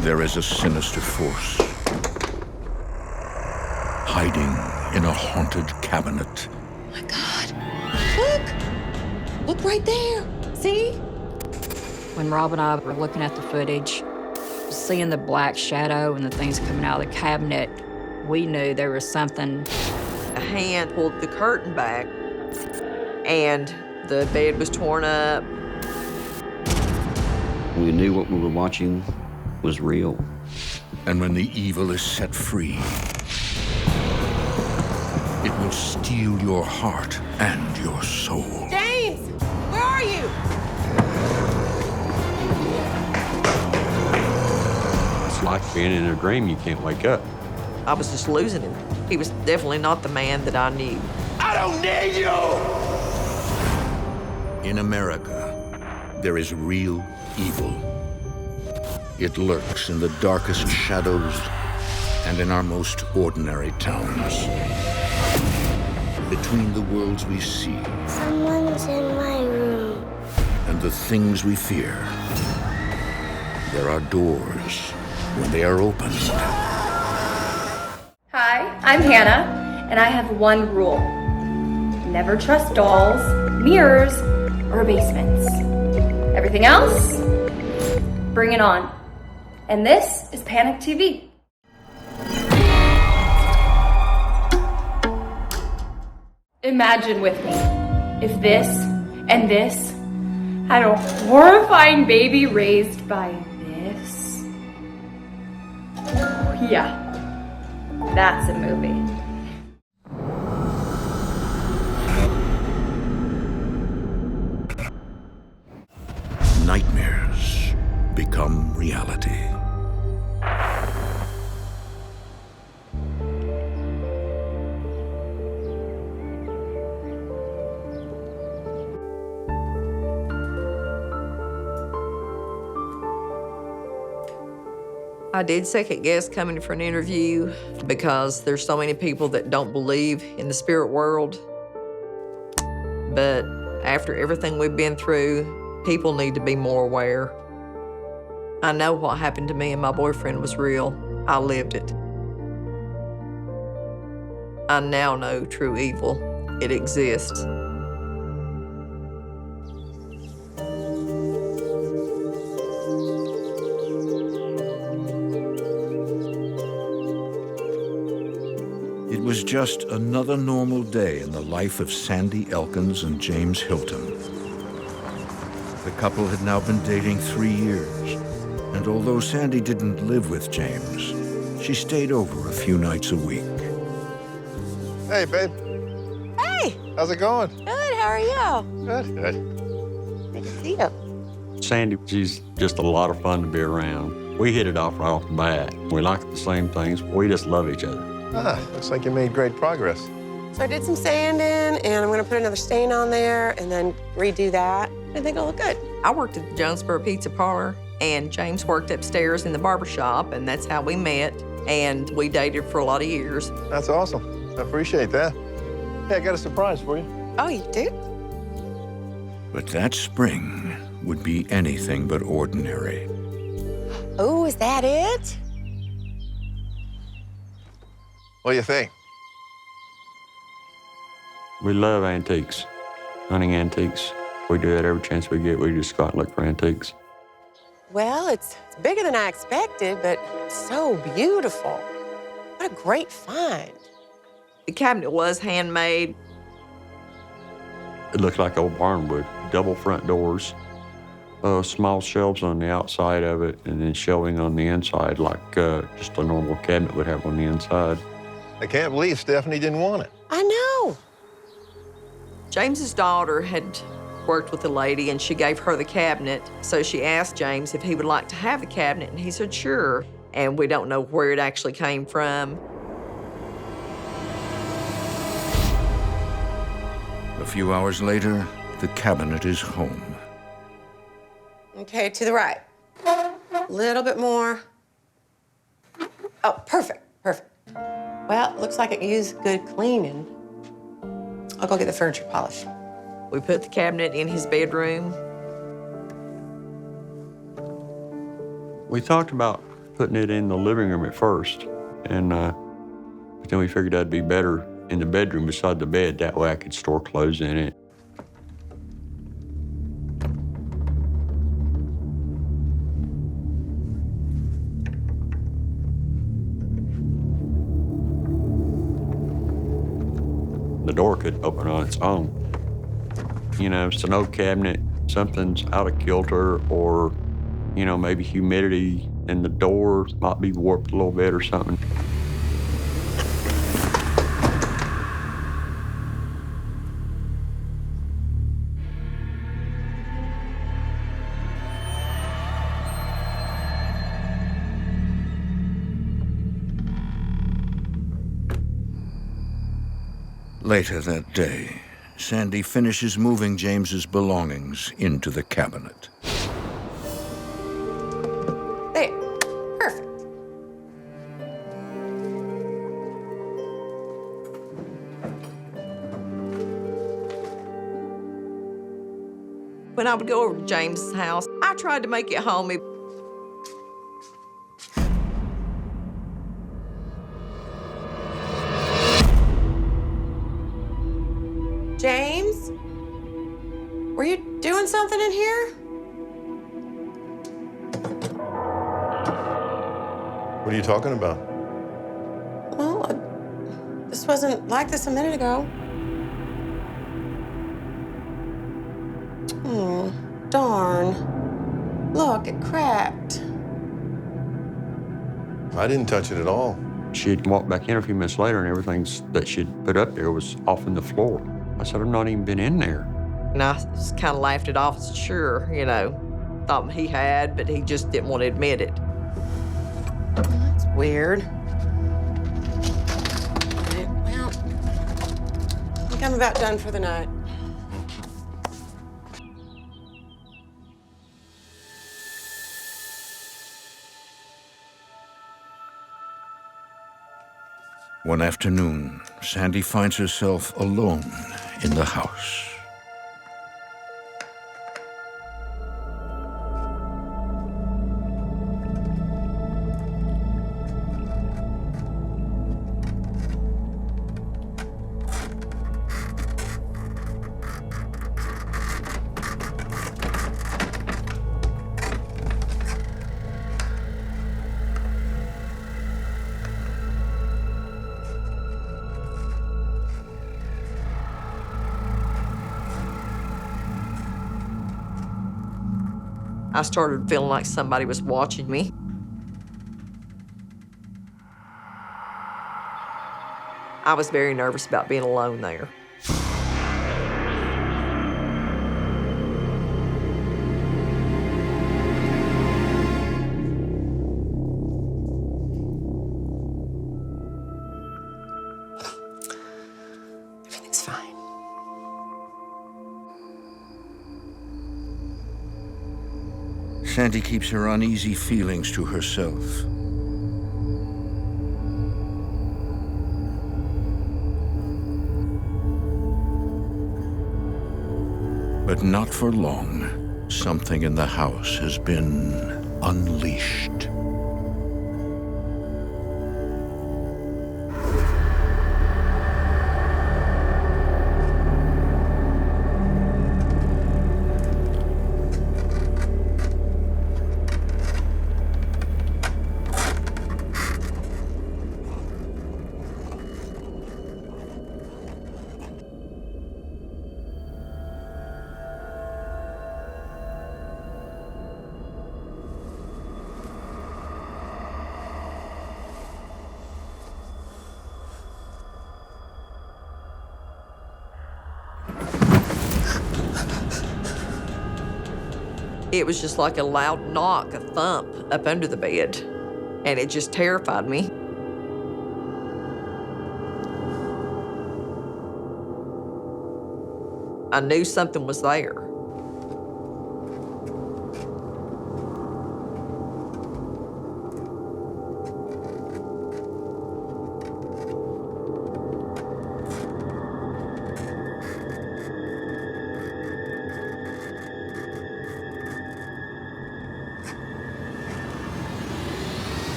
There is a sinister force hiding in a haunted cabinet. Oh my God. Look! Look right there. See? When Rob and I were looking at the footage, seeing the black shadow and the things coming out of the cabinet, we knew there was something. A hand pulled the curtain back, and the bed was torn up. We knew what we were watching was real. And when the evil is set free, it will steal your heart and your soul. James! Where are you? It's like being in a dream you can't wake up. I was just losing him. He was definitely not the man that I knew. I don't need you! In America, there is real evil. It lurks in the darkest shadows and in our most ordinary towns. Between the worlds we see Someone's in my room. and the things we fear, there are doors. When they are opened, Hi, I'm Hannah, and I have one rule. Never trust dolls, mirrors, or basements. Everything else, bring it on. And this is Panic TV. Imagine with me, if this and this had a horrifying baby raised by this. Yeah, that's a movie. nightmares become reality. I did second guess coming for an interview because there's so many people that don't believe in the spirit world. But after everything we've been through, people need to be more aware. I know what happened to me and my boyfriend was real. I lived it. I now know true evil. It exists. It was just another normal day in the life of Sandy Elkins and James Hilton. The couple had now been dating 3 years, and although Sandy didn't live with James, she stayed over a few nights a week. Hey, babe. Hey, How's it going? good. How are you? Good, good. Good to see you. Sandy, she's just a lot of fun to be around. We hit it off right off the bat. We like the same things. We just love each other. Ah, looks like you made great progress. So I did some sanding, and I'm gonna put another stain on there and then redo that. I think it'll look good. I worked at the Jonesboro Pizza Parlor, and James worked upstairs in the barber shop, and that's how we met, and we dated for a lot of years. That's awesome. I appreciate that. Hey, I got a surprise for you. Oh, you do? But that spring would be anything but ordinary. Oh, is that it? What do you think? We love antiques, hunting antiques. We do that every chance we get. We just go out and look for antiques. Well, it's bigger than I expected, but so beautiful. What a great find. The cabinet was handmade. It looks like old barnwood, double front doors, small shelves on the outside of it, and then shelving on the inside like just a normal cabinet would have on the inside. I can't believe Stephanie didn't want it. I know. James's daughter had worked with a lady, and she gave her the cabinet. So she asked James if he would like to have the cabinet, and he said sure. And we don't know where it actually came from. A few hours later, the cabinet is home. Okay, to the right. A little bit more. Oh, perfect, perfect. Well, looks like it used good cleaning. I'll go get the furniture polished. We put the cabinet in his bedroom. We talked about putting it in the living room at first, and but then we figured that'd be better in the bedroom beside the bed. That way I could store clothes in it. The door could open on its own. You know, it's an old cabinet, something's out of kilter, or, you know, maybe humidity in the door might be warped a little bit or something. Later that day, Sandy finishes moving James's belongings into the cabinet. There. Perfect. When I would go over to James's house, I tried to make it homey. James? Were you doing something in here? What are you talking about? Well, this wasn't like this a minute ago. Oh, darn. Look, it cracked. I didn't touch it at all. She'd walked back in a few minutes later, and everything that she'd put up there was off in the floor. I said, I've not even been in there. And I just kind of laughed it off. Sure, you know, thought he had, but he just didn't want to admit it. That's weird. Okay, well, I think I'm about done for the night. One afternoon, Sandy finds herself alone in the house. I started feeling like somebody was watching me. I was very nervous about being alone there. Everything's fine. Sandy keeps her uneasy feelings to herself. But not for long. Something in the house has been unleashed. It was just like a loud knock, a thump up under the bed, and it just terrified me. I knew something was there.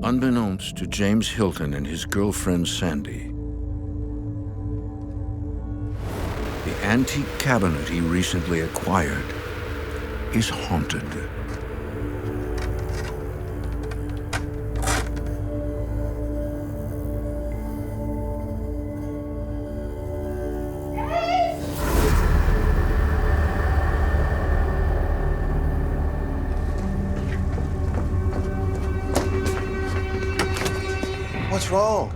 Unbeknownst to James Hilton and his girlfriend Sandy, the antique cabinet he recently acquired is haunted. What's wrong?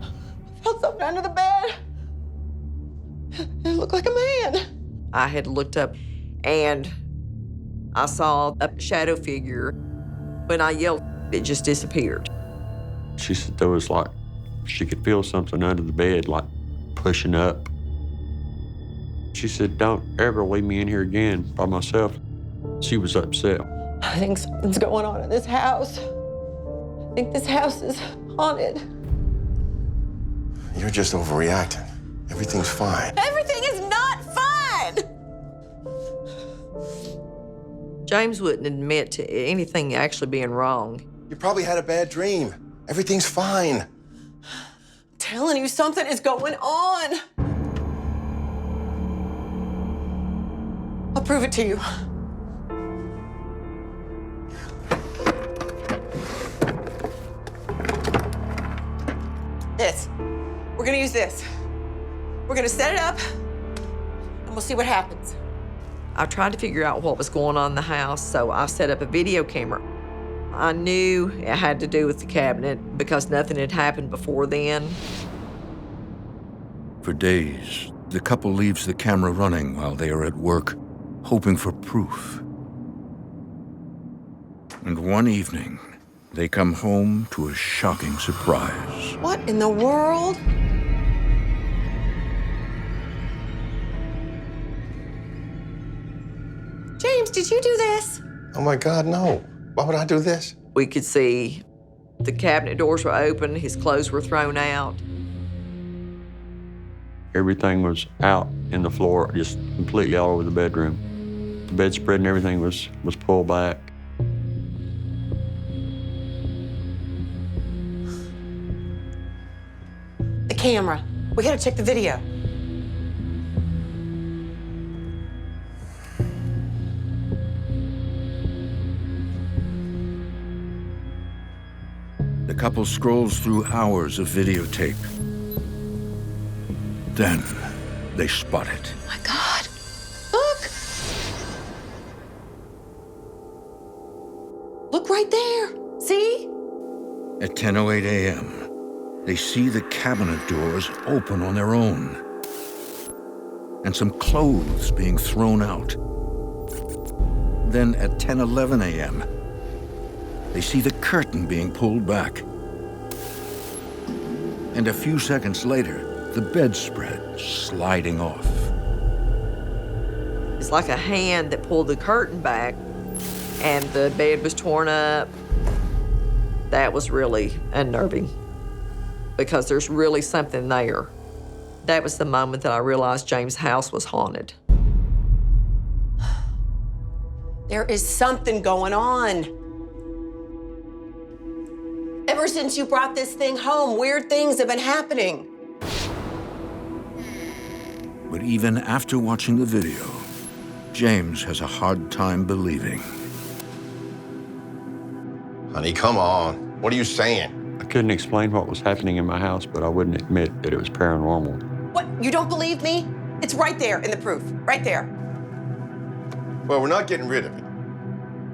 I felt something under the bed. It looked like a man. I had looked up and I saw a shadow figure. When I yelled, it just disappeared. She said there was like, she could feel something under the bed, like pushing up. She said, don't ever leave me in here again by myself. She was upset. I think something's going on in this house. I think this house is haunted. You're just overreacting. Everything's fine. Everything is not fine! James wouldn't admit to anything actually being wrong. You probably had a bad dream. Everything's fine. I'm telling you, something is going on. I'll prove it to you. This. We're gonna use this. We're gonna set it up, and we'll see what happens. I tried to figure out what was going on in the house, so I set up a video camera. I knew it had to do with the cabinet because nothing had happened before then. For days, the couple leaves the camera running while they are at work, hoping for proof. And one evening, they come home to a shocking surprise. What in the world? James, did you do this? Oh my God, no. Why would I do this? We could see the cabinet doors were open, his clothes were thrown out. Everything was out in the floor, just completely all over the bedroom. The bedspread and everything was pulled back. The camera. We gotta check the video. The couple scrolls through hours of videotape. Then, they spot it. Oh my God. Look. Look right there. See? At 10:08 a.m., they see the cabinet doors open on their own and some clothes being thrown out. Then at 10:11 a.m., they see the curtain being pulled back. And a few seconds later, the bedspread sliding off. It's like a hand that pulled the curtain back and the bed was torn up. That was really unnerving because there's really something there. That was the moment that I realized James' house was haunted. There is something going on. Ever since you brought this thing home, weird things have been happening. But even after watching the video, James has a hard time believing. Honey, come on. What are you saying? I couldn't explain what was happening in my house, but I wouldn't admit that it was paranormal. What? You don't believe me? It's right there in the proof. Right there. Well, we're not getting rid of it.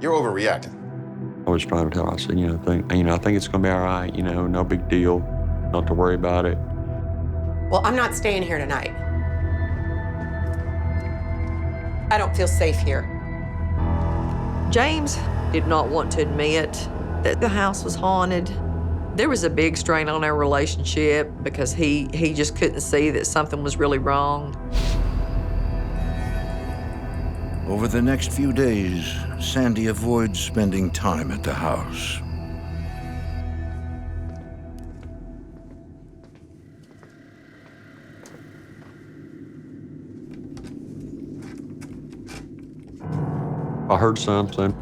You're overreacting. I was trying to tell her, I said, I think it's gonna be all right, no big deal, not to worry about it. Well, I'm not staying here tonight. I don't feel safe here. James did not want to admit that the house was haunted. There was a big strain on our relationship because he just couldn't see that something was really wrong. Over the next few days, Sandy avoids spending time at the house. I heard something.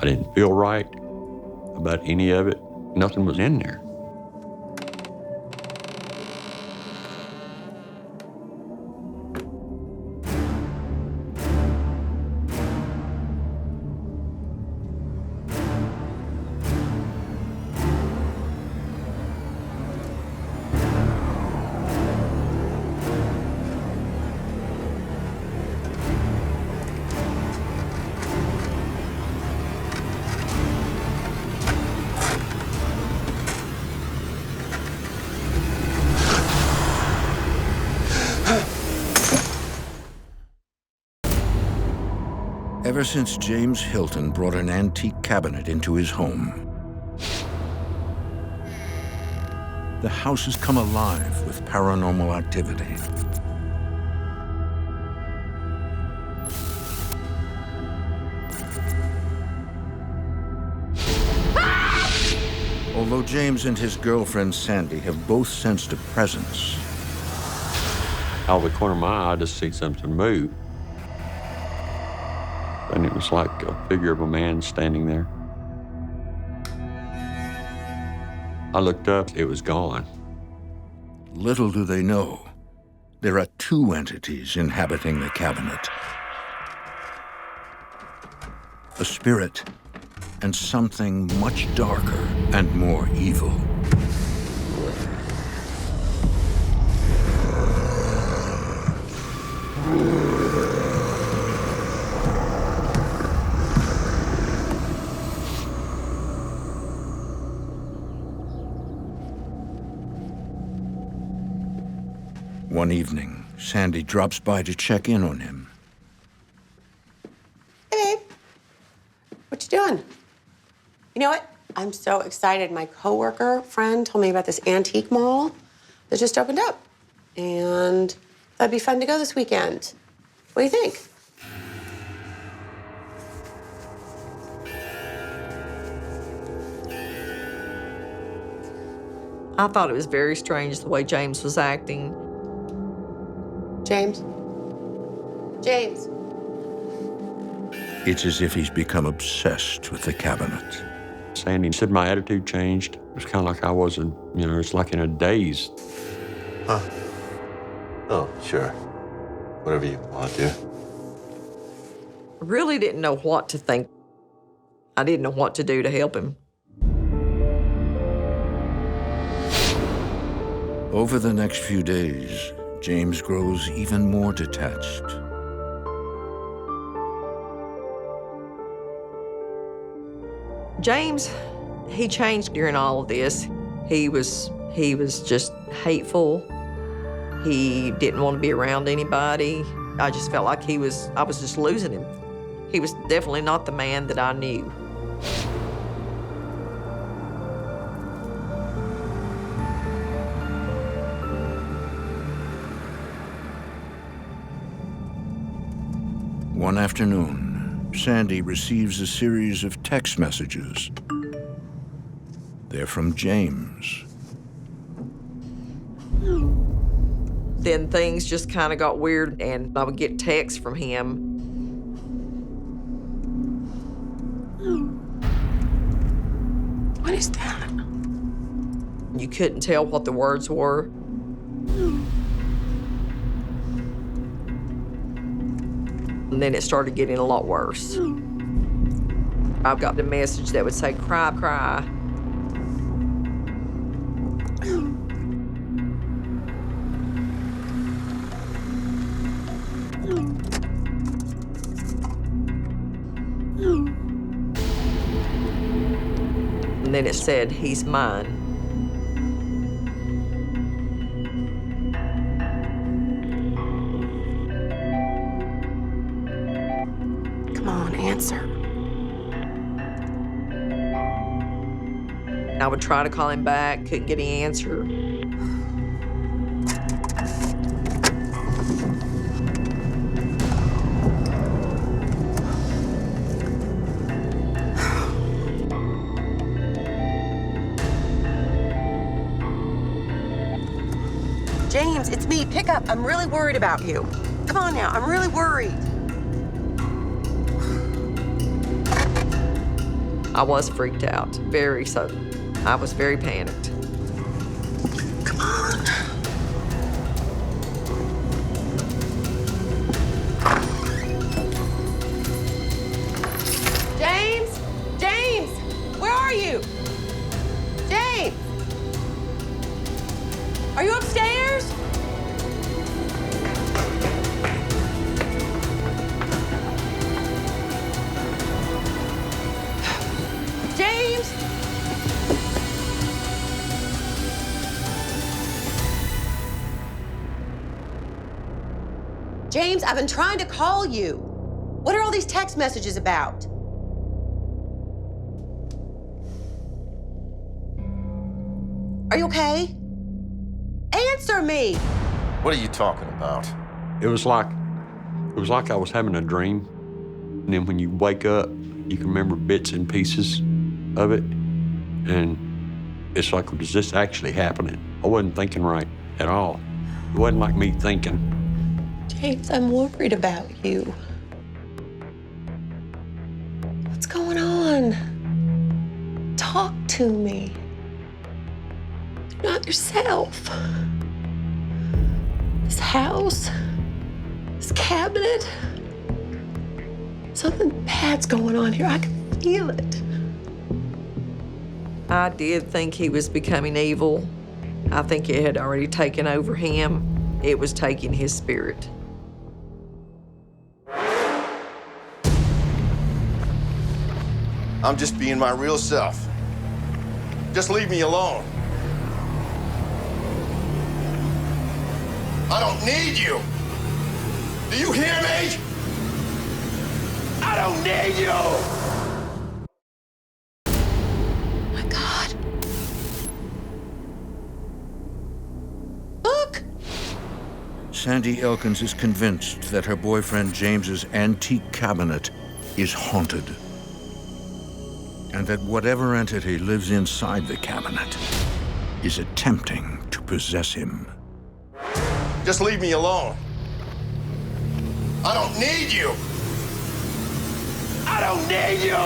I didn't feel right about any of it. Nothing was in there. Ever since James Hilton brought an antique cabinet into his home, the house has come alive with paranormal activity. Although James and his girlfriend Sandy have both sensed a presence, Out of the corner of my eye, I just see something move. And it was like a figure of a man standing there. I looked up, it was gone. little do they know, there are two entities inhabiting the cabinet: a spirit and something much darker and more evil. One evening, Sandy drops by to check in on him. Hey, babe. What you doing? You know what? I'm so excited. My coworker friend told me about this antique mall that just opened up. And that'd be fun to go this weekend. What do you think? I thought it was very strange the way James was acting. James? James? It's as if he's become obsessed with the cabinet. Sandy said my attitude changed. It was kind of like I wasn't, it's like in a daze. Huh? Oh, sure. Whatever you want to. I really didn't know what to think. I didn't know what to do to help him. Over the next few days, James grows even more detached. James, he changed during all of this. He was just hateful. He didn't want to be around anybody. I just felt like I was just losing him. He was definitely not the man that I knew. One afternoon, Sandy receives a series of text messages. They're from James. Then things just kind of got weird, and I would get texts from him. What is that? You couldn't tell what the words were. And then it started getting a lot worse. I've got the message that would say, "Cry, cry." And then it said, "He's mine." Come on, answer. I would try to call him back, couldn't get an answer. James, it's me. Pick up. I'm really worried about you. Come on now. I'm really worried. I was freaked out, very so. I was very panicked. Come on. James? James! Where are you? James! Are you upstairs? James! James, I've been trying to call you. What are all these text messages about? Are you okay? Answer me! What are you talking about? It was like I was having a dream. And then when you wake up, you can remember bits and pieces of it. And it's like, is this actually happening? I wasn't thinking right at all. It wasn't like me thinking. James, I'm worried about you. What's going on? Talk to me. You're not yourself. This house, this cabinet, something bad's going on here. I can feel it. I did think he was becoming evil. I think it had already taken over him. It was taking his spirit. I'm just being my real self. Just leave me alone. I don't need you. Do you hear me? I don't need you. Oh my God. Look! Sandy Elkins is convinced that her boyfriend James's antique cabinet is haunted, and that whatever entity lives inside the cabinet is attempting to possess him. Just leave me alone. I don't need you. I don't need you.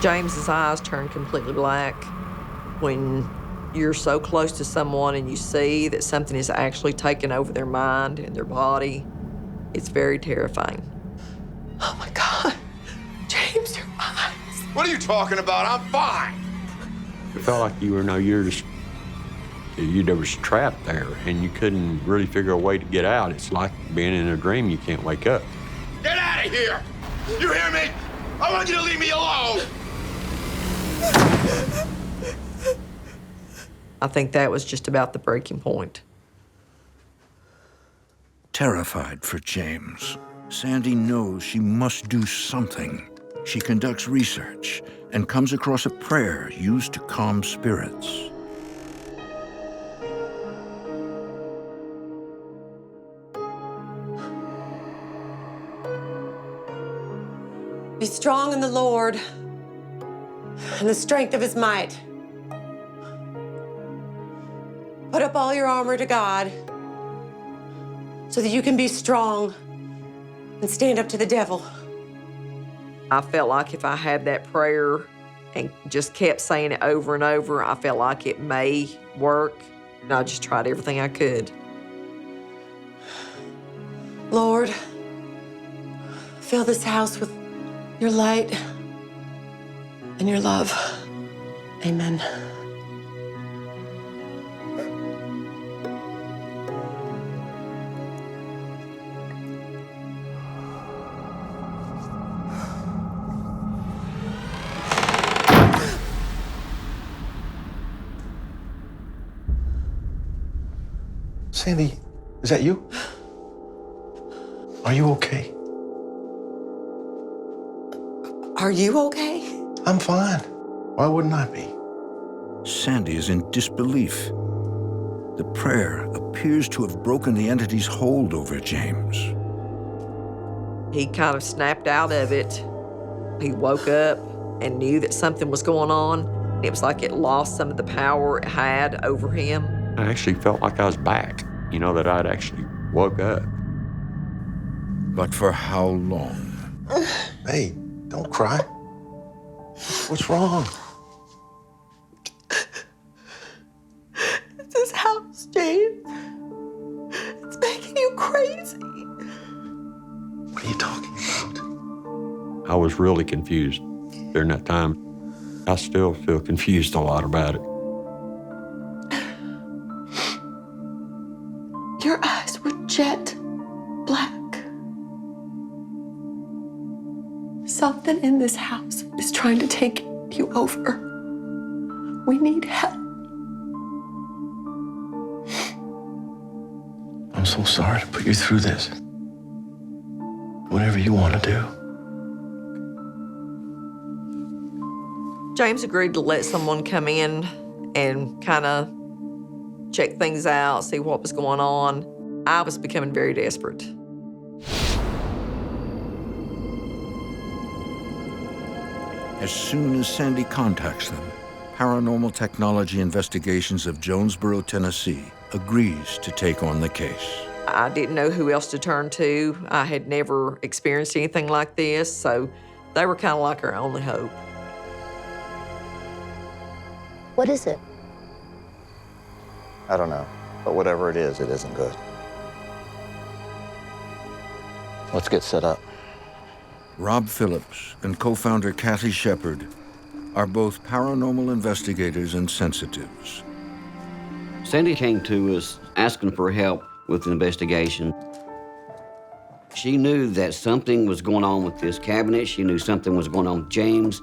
James's eyes turned completely black. When you're so close to someone and you see that something is actually taking over their mind and their body, it's very terrifying. Oh my God. James, your eyes. What are you talking about? I'm fine. It felt like you was trapped there and you couldn't really figure a way to get out. It's like being in a dream, you can't wake up. Get out of here. You hear me? I want you to leave me alone. I think that was just about the breaking point. Terrified for James, Sandy knows she must do something. She conducts research and comes across a prayer used to calm spirits. Be strong in the Lord and the strength of his might. Put up all your armor to God so that you can be strong and stand up to the devil. I felt like if I had that prayer and just kept saying it over and over, I felt like it may work. And I just tried everything I could. Lord, fill this house with your light and your love. Amen. Sandy, is that you? Are you okay? Are you okay? I'm fine. Why wouldn't I be? Sandy is in disbelief. The prayer appears to have broken the entity's hold over James. He kind of snapped out of it. He woke up and knew that something was going on. It was like it lost some of the power it had over him. I actually felt like I was back, you know, that I'd actually woke up. But for how long? Hey, don't cry. What's wrong? It's this house, James. It's making you crazy. What are you talking about? I was really confused during that time. I still feel confused a lot about it. Your eyes were jet black. Something in this house is trying to take you over. We need help. I'm so sorry to put you through this. Whatever you want to do. James agreed to let someone come in and kind of check things out, see what was going on. I was becoming very desperate. As soon as Sandy contacts them, Paranormal Technology Investigations of Jonesboro, Tennessee, agrees to take on the case. I didn't know who else to turn to. I had never experienced anything like this, so they were kind of like our only hope. What is it? I don't know, but whatever it isn't good. Let's get set up. Rob Phillips and co-founder Kathy Shepard are both paranormal investigators and sensitives. Sandy came to us asking for help with the investigation. She knew that something was going on with this cabinet. She knew something was going on with James.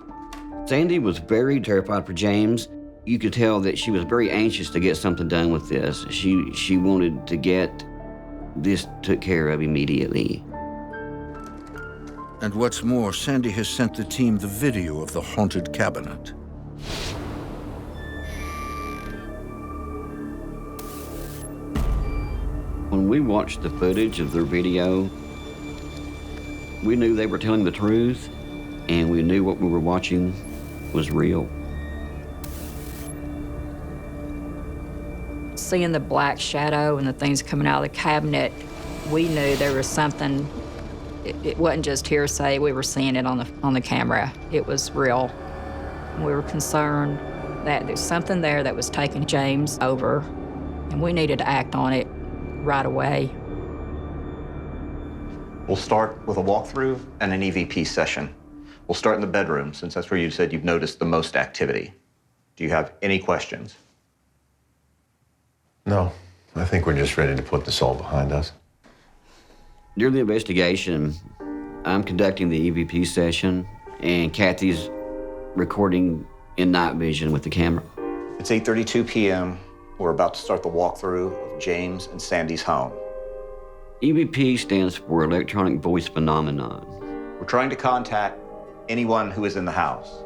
Sandy was very terrified for James. You could tell that she was very anxious to get something done with this. She wanted to get this took care of immediately. And what's more, Sandy has sent the team the video of the haunted cabinet. When we watched the footage of their video, we knew they were telling the truth, and we knew what we were watching was real. Seeing the black shadow and the things coming out of the cabinet, we knew there was something. It wasn't just hearsay. We were seeing it on the camera. It was real. We were concerned that there's something there that was taking James over, and we needed to act on it right away. We'll start with a walkthrough and an EVP session. We'll start in the bedroom, since that's where you said you've noticed the most activity. Do you have any questions? No, I think we're just ready to put this all behind us. During the investigation, I'm conducting the EVP session, and Kathy's recording in night vision with the camera. It's 8:32 p.m. We're about to start the walkthrough of James and Sandy's home. EVP stands for Electronic Voice Phenomenon. We're trying to contact anyone who is in the house.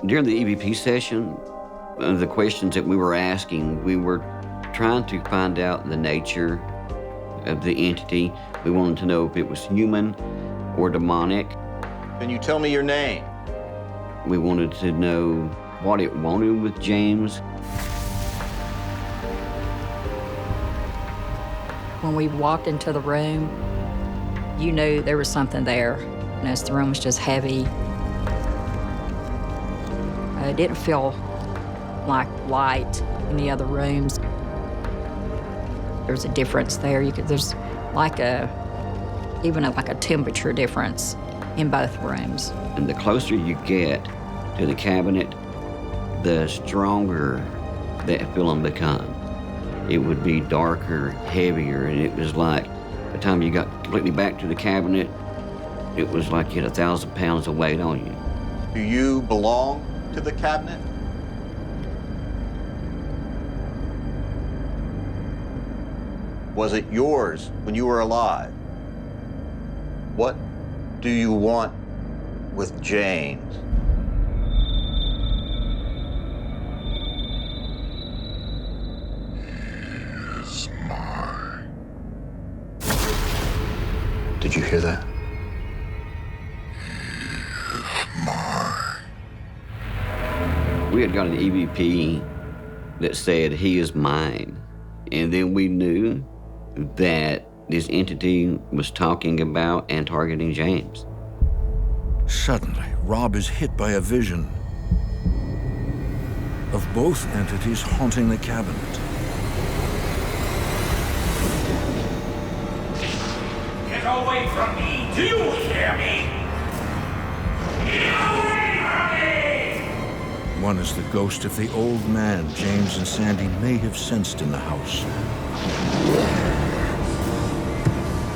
During the EVP session, the questions that we were asking, we were trying to find out the nature of the entity. We wanted to know if it was human or demonic. Can you tell me your name? We wanted to know what it wanted with James. When we walked into the room, you knew there was something there. And as the room was just heavy, it didn't feel like light in the other rooms. There's a difference there. There's like even like a temperature difference in both rooms. And the closer you get to the cabinet, the stronger that feeling becomes. It would be darker, heavier, and it was like, by the time you got completely back to the cabinet, it was like you had 1,000 pounds of weight on you. Do you belong to the cabinet? Was it yours when you were alive? What do you want with James? He's mine. Did you hear that? He's We had got an EVP that said, "He is mine." And then we knew that this entity was talking about and targeting James. Suddenly, Rob is hit by a vision of both entities haunting the cabinet. Get away from me! Do you hear me? Get away from me! One is the ghost of the old man James and Sandy may have sensed in the house,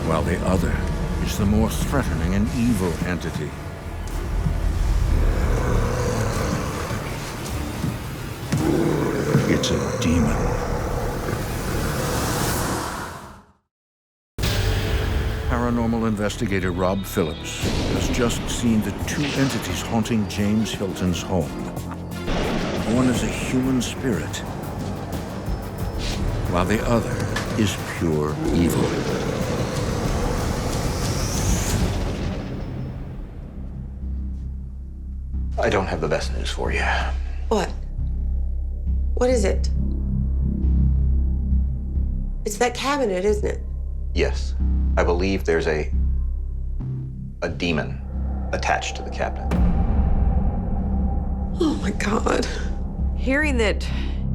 while the other is the more threatening and evil entity. It's a demon. Paranormal investigator Rob Phillips has just seen the two entities haunting James Hilton's home. One is a human spirit, while the other is pure evil. I don't have the best news for you. What? What is it? It's that cabinet, isn't it? Yes, I believe there's a demon attached to the cabinet. Oh my God. Hearing that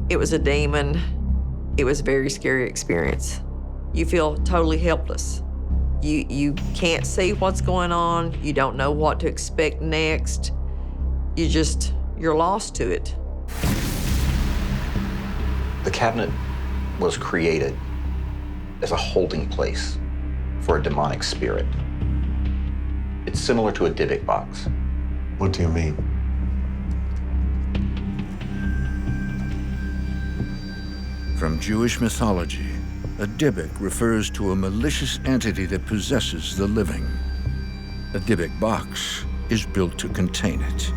it was a demon, it was a very scary experience. You feel totally helpless. You can't see what's going on. You don't know what to expect next. You're lost to it. The cabinet was created as a holding place for a demonic spirit. It's similar to a 𝙎𝙤𝙢𝙢𝙀 box. What do you mean? From Jewish mythology, a 𝙎𝙤𝙢 refers to a malicious entity that possesses the living. A 𝙎𝙤𝙢 box is built to contain it.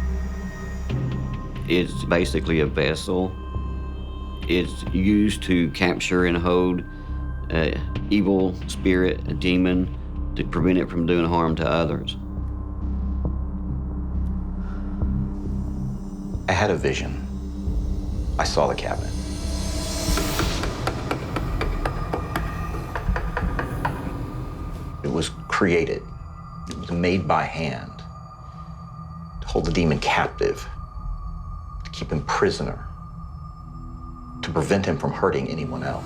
It's basically a vessel. It's used to capture and hold an evil spirit, a demon, to prevent it from doing harm to others. I had a vision. I saw the cabinet. It was created. It was made by hand to hold the demon captive, to keep him prisoner, to prevent him from hurting anyone else.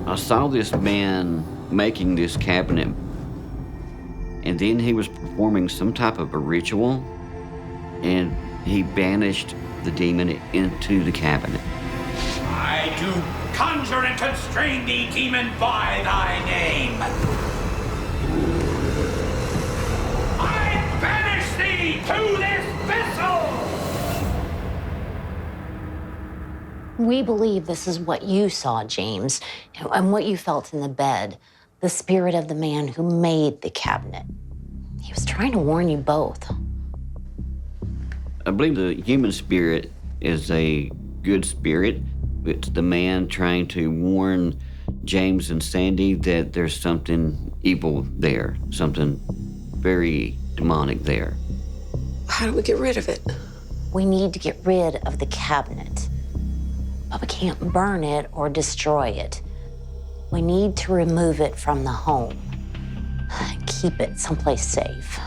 I saw this man making this cabinet, and then he was performing some type of a ritual, and he banished the demon into the cabinet. I do conjure and constrain thee, demon, by thy name. I banish thee to this vessel! We believe this is what you saw, James, and what you felt in the bed, the spirit of the man who made the cabinet. He was trying to warn you both. I believe the human spirit is a good spirit. It's the man trying to warn James and Sandy that there's something evil there, something very demonic there. How do we get rid of it? We need to get rid of the cabinet, but we can't burn it or destroy it. We need to remove it from the home and keep it someplace safe.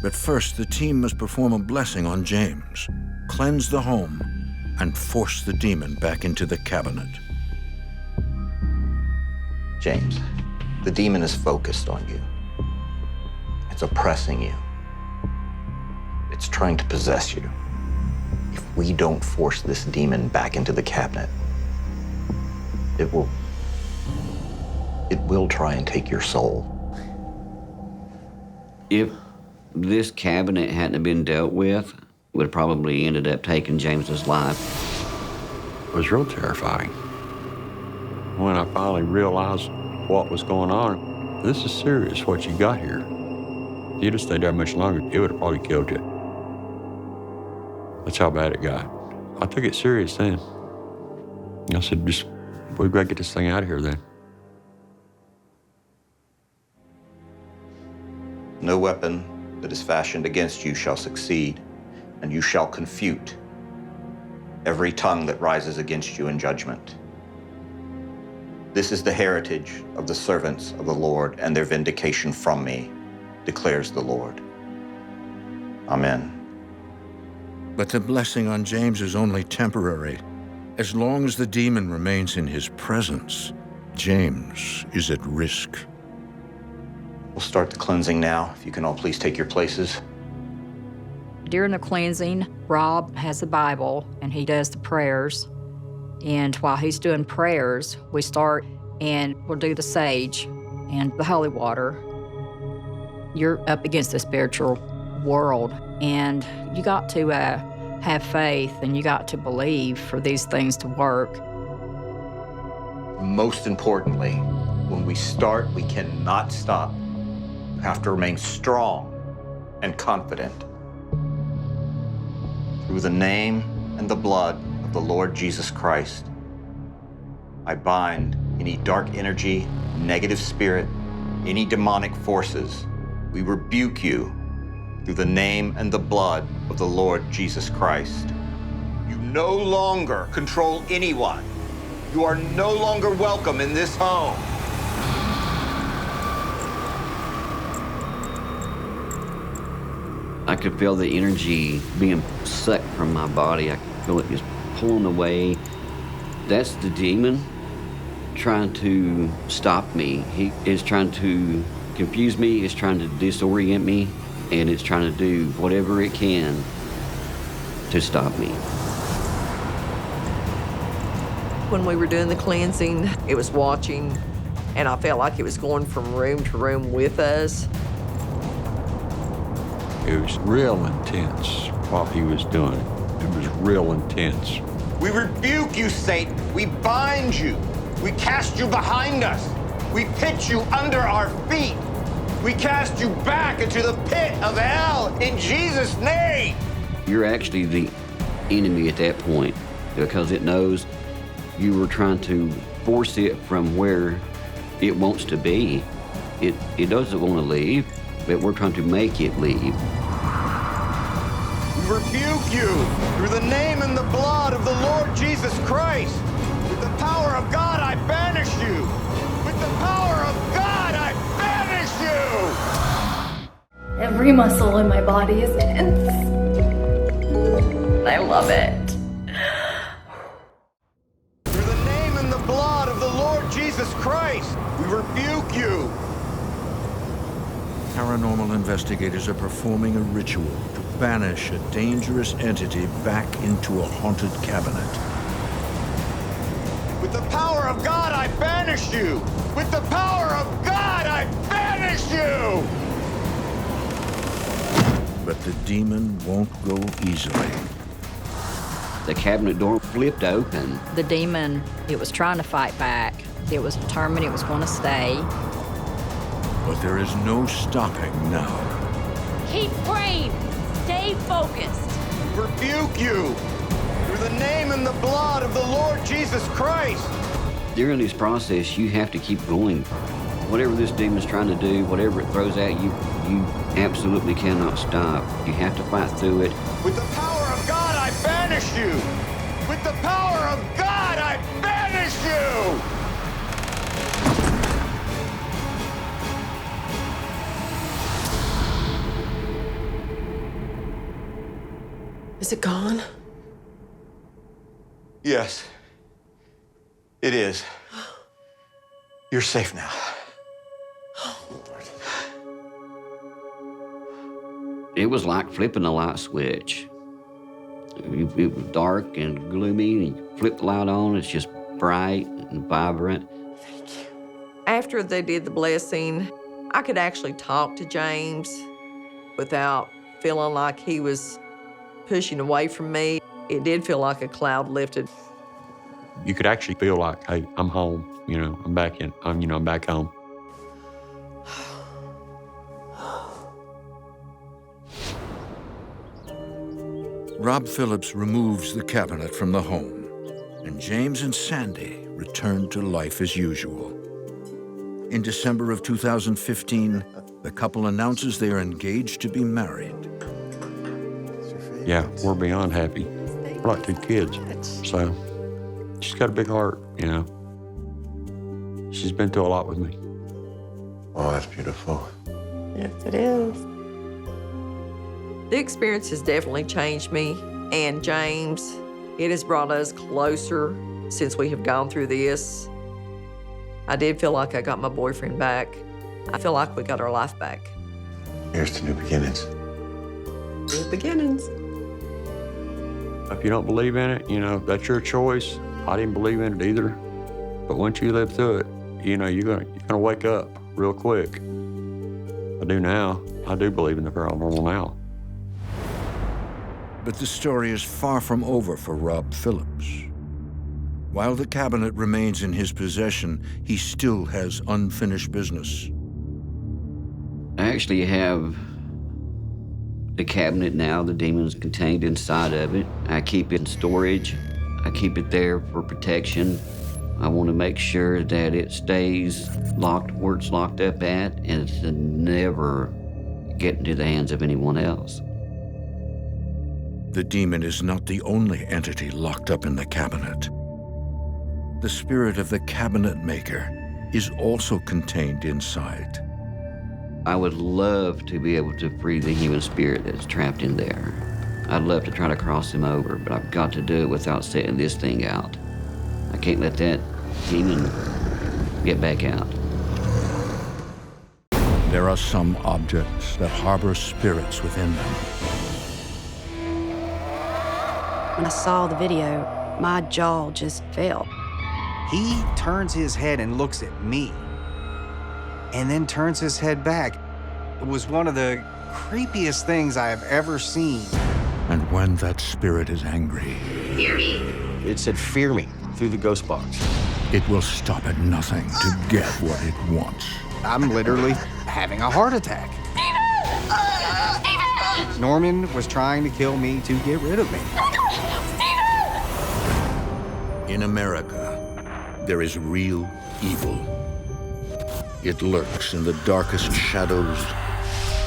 But first, the team must perform a blessing on James, cleanse the home, and force the demon back into the cabinet. James, the demon is focused on you. It's oppressing you. It's trying to possess you. If we don't force this demon back into the cabinet, it will try and take your soul. If this cabinet hadn't been dealt with, it would have probably ended up taking James's life. It was real terrifying. When I finally realized what was going on, this is serious, what you got here. If you'd have stayed there much longer, it would have probably killed you. That's how bad it got. I took it serious then. I said, we've got to get this thing out of here then. No weapon that is fashioned against you shall succeed, and you shall confute every tongue that rises against you in judgment. This is the heritage of the servants of the Lord, and their vindication from me, declares the Lord. Amen. But the blessing on James is only temporary. As long as the demon remains in his presence, James is at risk. We'll start the cleansing now. If you can all please take your places. During the cleansing, Rob has the Bible and he does the prayers. And while he's doing prayers, we start and we'll do the sage and the holy water. You're up against the spiritual world, and you got to have faith and you got to believe for these things to work. Most importantly, when we start, we cannot stop. You have to remain strong and confident. Through the name and the blood of the Lord Jesus Christ, I bind any dark energy, negative spirit, any demonic forces. We rebuke you through the name and the blood of the Lord Jesus Christ. You no longer control anyone. You are no longer welcome in this home. I could feel the energy being sucked from my body. I could feel it just pulling away. That's the demon trying to stop me. He is trying to confuse me, it's trying to disorient me, and it's trying to do whatever it can to stop me. When we were doing the cleansing, it was watching, and I felt like it was going from room to room with us. It was real intense what he was doing. It was real intense. We rebuke you, Satan. We bind you. We cast you behind us. We pitch you under our feet. We cast you back into the pit of hell in Jesus' name. You're actually the enemy at that point because it knows you were trying to force it from where it wants to be. It doesn't want to leave, but we're trying to make it leave. We rebuke you through the name and the blood of the Lord Jesus Christ. With the power of God, I banish you. With the power of God, I banish you. Every muscle in my body is tense. I love it. Through the name and the blood of the Lord Jesus Christ, we rebuke you. Paranormal investigators are performing a ritual to banish a dangerous entity back into a haunted cabinet. With the power of God, I banish you. With the power of God, I banish you. But the demon won't go easily. The cabinet door flipped open. The demon, it was trying to fight back. It was determined it was going to stay. But there is no stopping now. Keep praying. Stay focused. Rebuke you through the name and the blood of the Lord Jesus Christ. During this process, you have to keep going. Whatever this demon's trying to do, whatever it throws at you, you absolutely cannot stop. You have to fight through it. With the power of God, I banish you. With the power of God, I banish you. Is it gone? Yes, it is. You're safe now. It was like flipping a light switch. It was dark and gloomy, and you flip the light on, it's just bright and vibrant. After they did the blessing, I could actually talk to James without feeling like he was pushing away from me. It did feel like a cloud lifted. You could actually feel like, hey, I'm home. You know, I'm back home. Rob Phillips removes the cabinet from the home, and James and Sandy return to life as usual. In December of 2015, the couple announces they are engaged to be married. Yeah, we're beyond happy. We're like two kids. So she's got a big heart, you know. She's been through a lot with me. Oh, that's beautiful. Yes, it is. The experience has definitely changed me and James. It has brought us closer since we have gone through this. I did feel like I got my boyfriend back. I feel like we got our life back. Here's to new beginnings. New beginnings. If you don't believe in it, you know, that's your choice. I didn't believe in it either. But once you live through it, you know, you're gonna wake up real quick. I do now. I do believe in the paranormal now. But the story is far from over for Rob Phillips. While the cabinet remains in his possession, he still has unfinished business. I actually have the cabinet now, the demon's contained inside of it. I keep it in storage. I keep it there for protection. I want to make sure that it stays locked where it's locked up at and it's never get into the hands of anyone else. The demon is not the only entity locked up in the cabinet. The spirit of the cabinet maker is also contained inside. I would love to be able to free the human spirit that's trapped in there. I'd love to try to cross him over, but I've got to do it without setting this thing out. I can't let that demon get back out. There are some objects that harbor spirits within them. When I saw the video, my jaw just fell. He turns his head and looks at me, and then turns his head back. It was one of the creepiest things I have ever seen. And when that spirit is angry, Fear me. It said, fear me, through the ghost box. it will stop at nothing to get what it wants. I'm literally having a heart attack. Norman was trying to kill me to get rid of me. In America, there is real evil. It lurks in the darkest shadows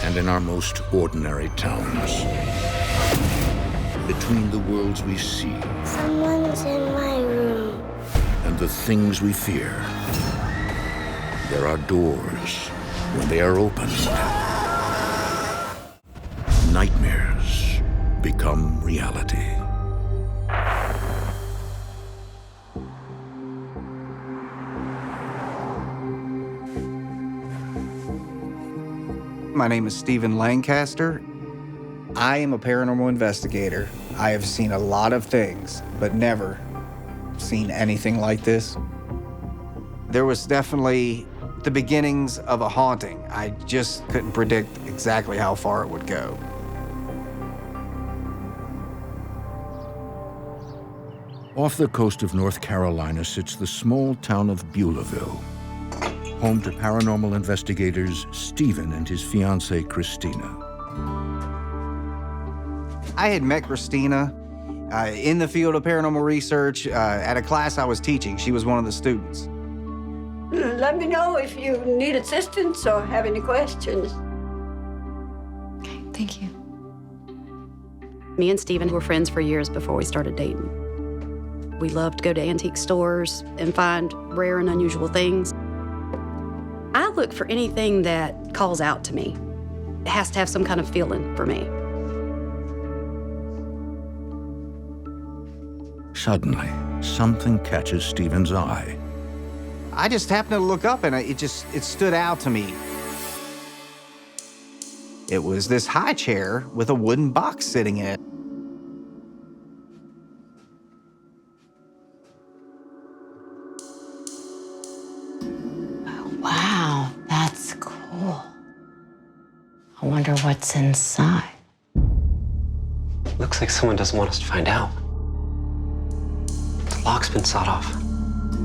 and in our most ordinary towns. Between the worlds we see Someone's in my room. and the things we fear, there are doors. When they are opened, nightmares become reality. My name is Stephen Lancaster. I am a paranormal investigator. I have seen a lot of things, but never seen anything like this. There was definitely the beginnings of a haunting. I just couldn't predict exactly how far it would go. Off the coast of North Carolina sits the small town of Beulahville, home to paranormal investigators Stephen and his fiancée, Christina. I had met Christina in the field of paranormal research at a class I was teaching. She was one of the students. Let me know if you need assistance or have any questions. Okay, thank you. Me and Stephen were friends for years before we started dating. We loved to go to antique stores and find rare and unusual things. I look for anything that calls out to me. It has to have some kind of feeling for me. Suddenly, something catches Stephen's eye. I just happened to look up and it stood out to me. It was this high chair with a wooden box sitting in it. Wow, that's cool. I wonder what's inside. Looks like someone doesn't want us to find out. The lock's been sawed off.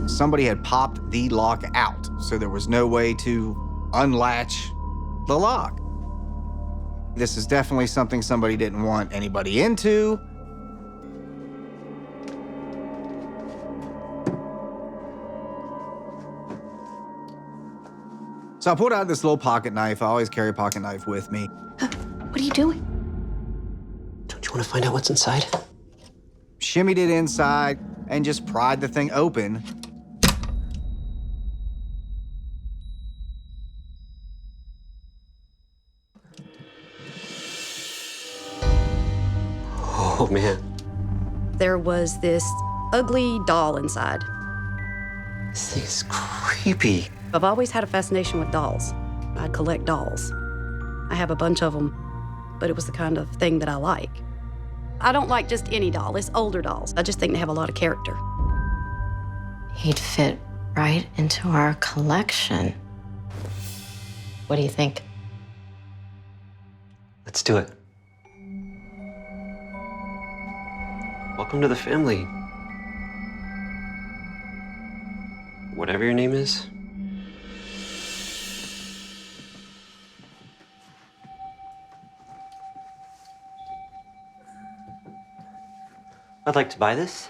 Somebody had popped the lock out, so there was no way to unlatch the lock. This is definitely something somebody didn't want anybody into. So I pulled out this little pocket knife. I always carry a pocket knife with me. What are you doing? Don't you want to find out what's inside? Shimmied it inside and just pried the thing open. Oh, man. There was this ugly doll inside. This thing's creepy. I've always had a fascination with dolls. I collect dolls. I have a bunch of them, but it was the kind of thing that I like. I don't like just any doll, it's older dolls. I just think they have a lot of character. He'd fit right into our collection. What do you think? Let's do it. Welcome to the family. Whatever your name is. I'd like to buy this.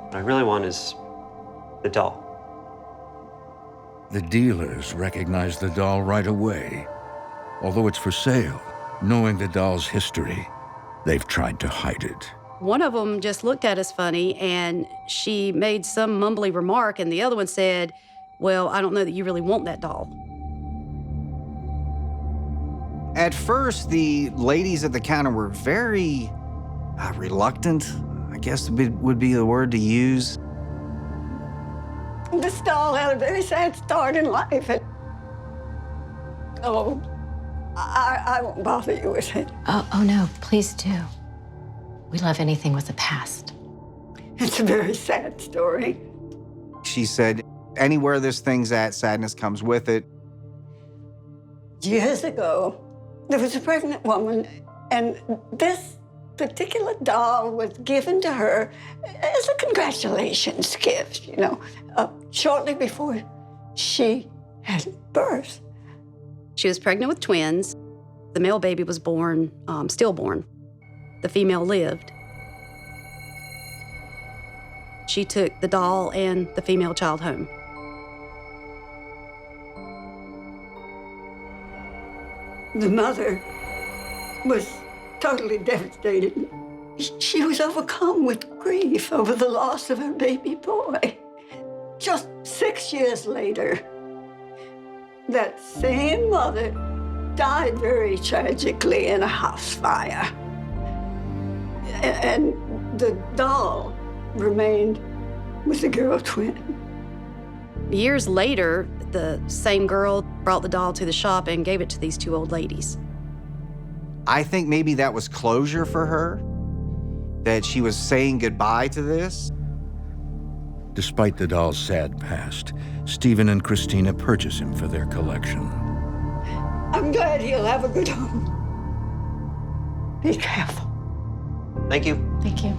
What I really want is the doll. The dealers recognize the doll right away. Although it's for sale, knowing the doll's history, they've tried to hide it. One of them just looked at us funny, and she made some mumbly remark, and the other one said, well, I don't know that you really want that doll. At first, the ladies at the counter were very reluctant, I guess would be the word to use. This doll had a very sad start in life. Oh, I won't bother you with it. Oh, no, please do. We love anything with a past. It's a very sad story. She said, anywhere this thing's at, sadness comes with it. Years ago, there was a pregnant woman, and this particular doll was given to her as a congratulations gift, you know, shortly before she had birth. She was pregnant with twins. The male baby was born, stillborn. The female lived. She took the doll and the female child home. The mother was totally devastated. She was overcome with grief over the loss of her baby boy. Just 6 years later, that same mother died very tragically in a house fire. And the doll remained with the girl twin. Years later, the same girl brought the doll to the shop and gave it to these two old ladies. I think maybe that was closure for her, that she was saying goodbye to this. Despite the doll's sad past, Stephen and Christina purchase him for their collection. I'm glad he'll have a good home. Be careful. Thank you. Thank you.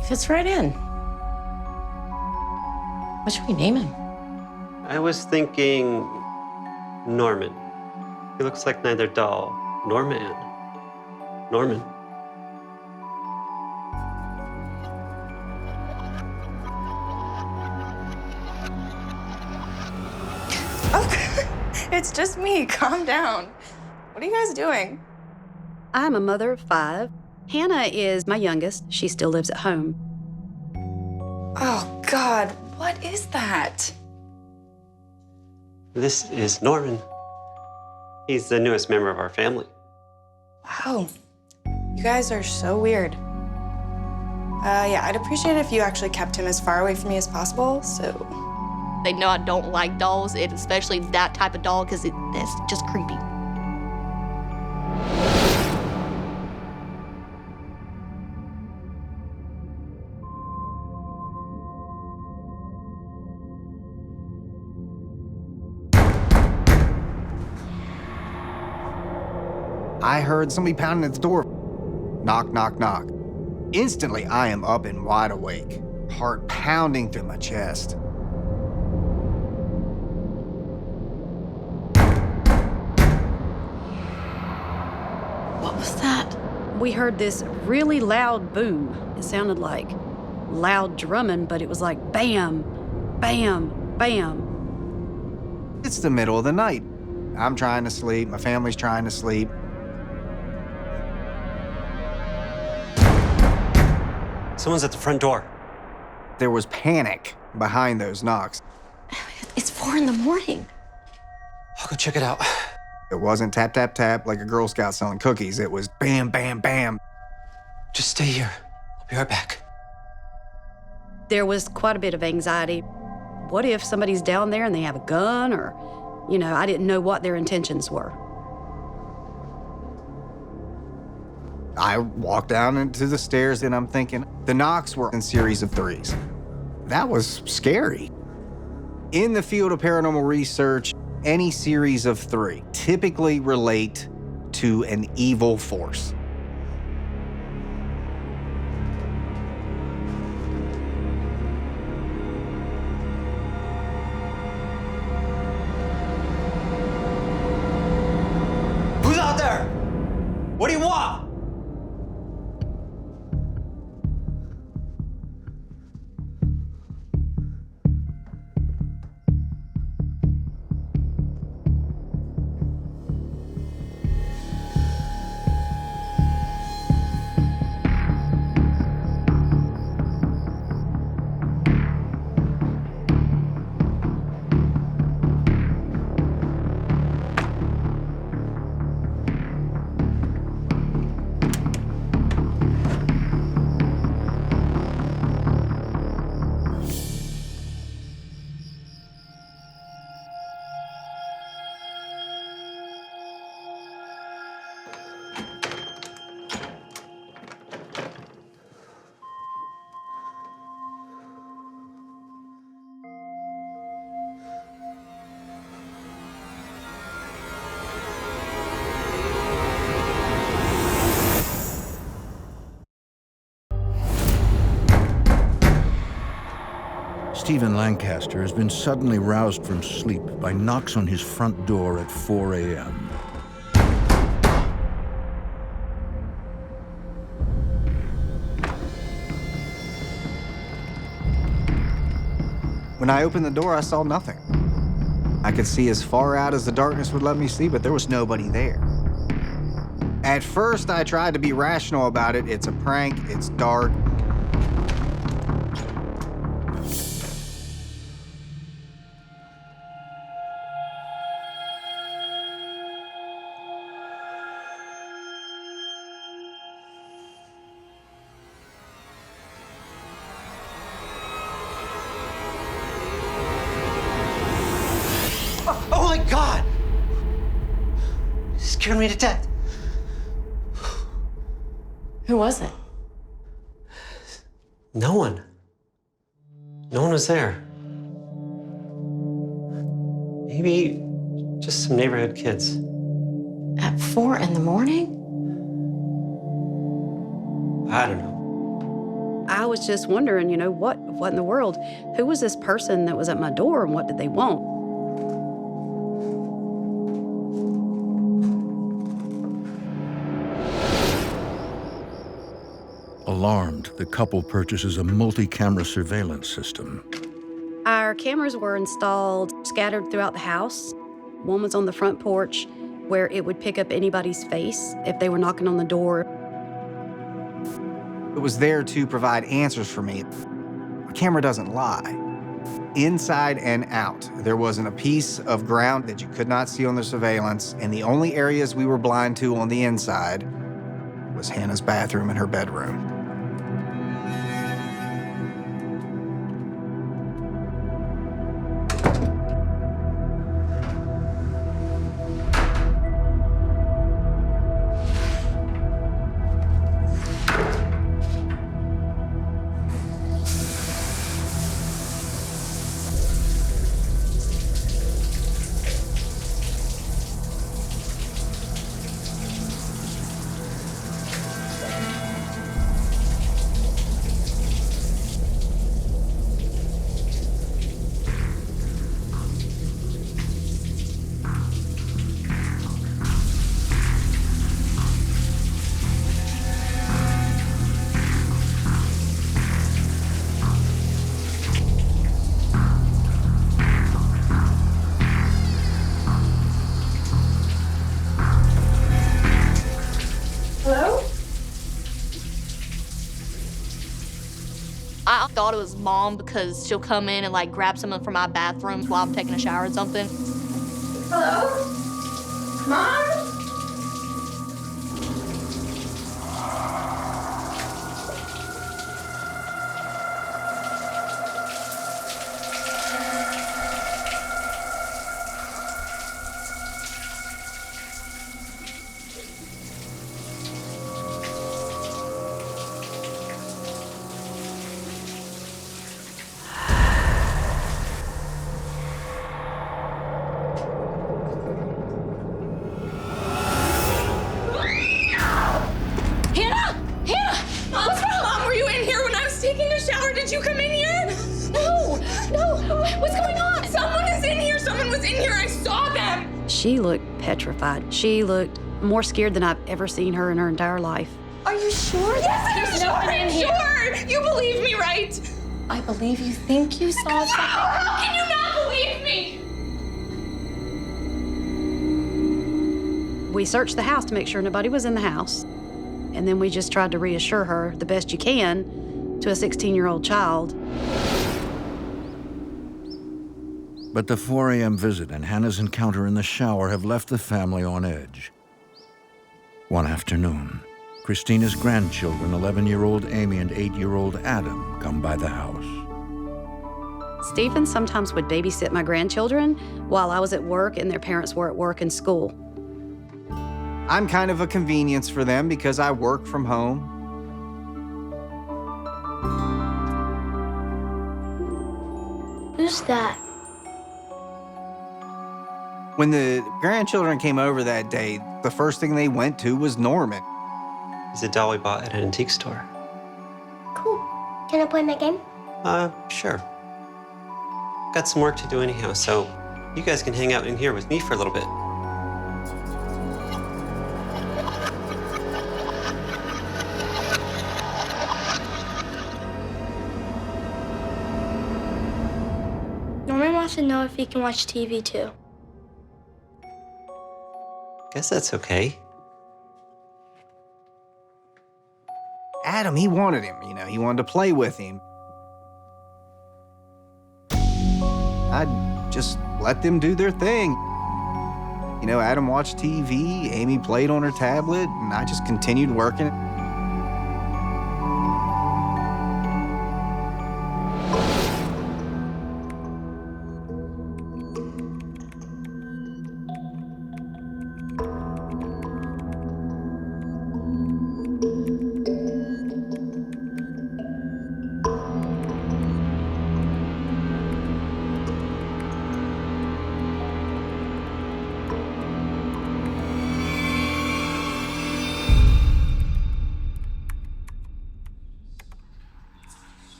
He fits right in. What should we name him? I was thinking Norman. He looks like neither doll nor man. Norman. It's just me. Calm down. What are you guys doing? I'm a mother of 5. Hannah is my youngest. She still lives at home. Oh, God. What is that? This is Norman. He's the newest member of our family. Wow. You guys are so weird. Yeah, I'd appreciate it if you actually kept him as far away from me as possible, so... They know I don't like dolls, and especially that type of doll, because that's just creepy. I heard somebody pounding at the door. Knock, knock, knock. Instantly, I am up and wide awake, heart pounding through my chest. What was that? We heard this really loud boom. It sounded like loud drumming, but it was like bam, bam, bam. It's the middle of the night. I'm trying to sleep, my family's trying to sleep. Someone's at the front door. There was panic behind those knocks. It's 4 in the morning. I'll go check it out. It wasn't tap, tap, tap like a Girl Scout selling cookies. It was bam, bam, bam. Just stay here. I'll be right back. There was quite a bit of anxiety. What if somebody's down there and they have a gun or, you know, I didn't know what their intentions were. I walked down into the stairs and I'm thinking, the knocks were in series of 3s. That was scary. In the field of paranormal research, any series of 3 typically relate to an evil force. Who's out there? What do you want? Stephen Lancaster has been suddenly roused from sleep by knocks on his front door at 4 a.m. When I opened the door, I saw nothing. I could see as far out as the darkness would let me see, but there was nobody there. At first, I tried to be rational about it. It's a prank, it's dark. Oh my God! You scared me to death. Who was it? No one. No one was there. Maybe just some neighborhood kids. At 4 in the morning? I don't know. I was just wondering, you know, what in the world? Who was this person that was at my door and what did they want? Alarmed, the couple purchases a multi-camera surveillance system. Our cameras were installed scattered throughout the house. One was on the front porch where it would pick up anybody's face if they were knocking on the door. It was there to provide answers for me. A camera doesn't lie. Inside and out, there wasn't a piece of ground that you could not see on the surveillance, and the only areas we were blind to on the inside was Hannah's bathroom and her bedroom. I thought it was Mom because she'll come in and like grab something from my bathroom while I'm taking a shower or something. Hello? Mom? She looked petrified. She looked more scared than I've ever seen her in her entire life. Are you sure? Yes, I'm sure. You believe me, right? I believe you think you saw something. How can you not believe me? We searched the house to make sure nobody was in the house. And then we just tried to reassure her the best you can to a 16-year-old child. But the 4 a.m. visit and Hannah's encounter in the shower have left the family on edge. One afternoon, Christina's grandchildren, 11-year-old Amy and 8-year-old Adam, come by the house. Stephen sometimes would babysit my grandchildren while I was at work and their parents were at work and school. I'm kind of a convenience for them because I work from home. Who's that? When the grandchildren came over that day, the first thing they went to was Norman. He's a doll we bought at an antique store. Cool. Can I play my game? Sure. Got some work to do anyhow, so you guys can hang out in here with me for a little bit. Norman wants to know if he can watch TV too. Guess that's okay. Adam, he wanted him, you know, he wanted to play with him. I'd just let them do their thing. You know, Adam watched TV, Amy played on her tablet, and I just continued working.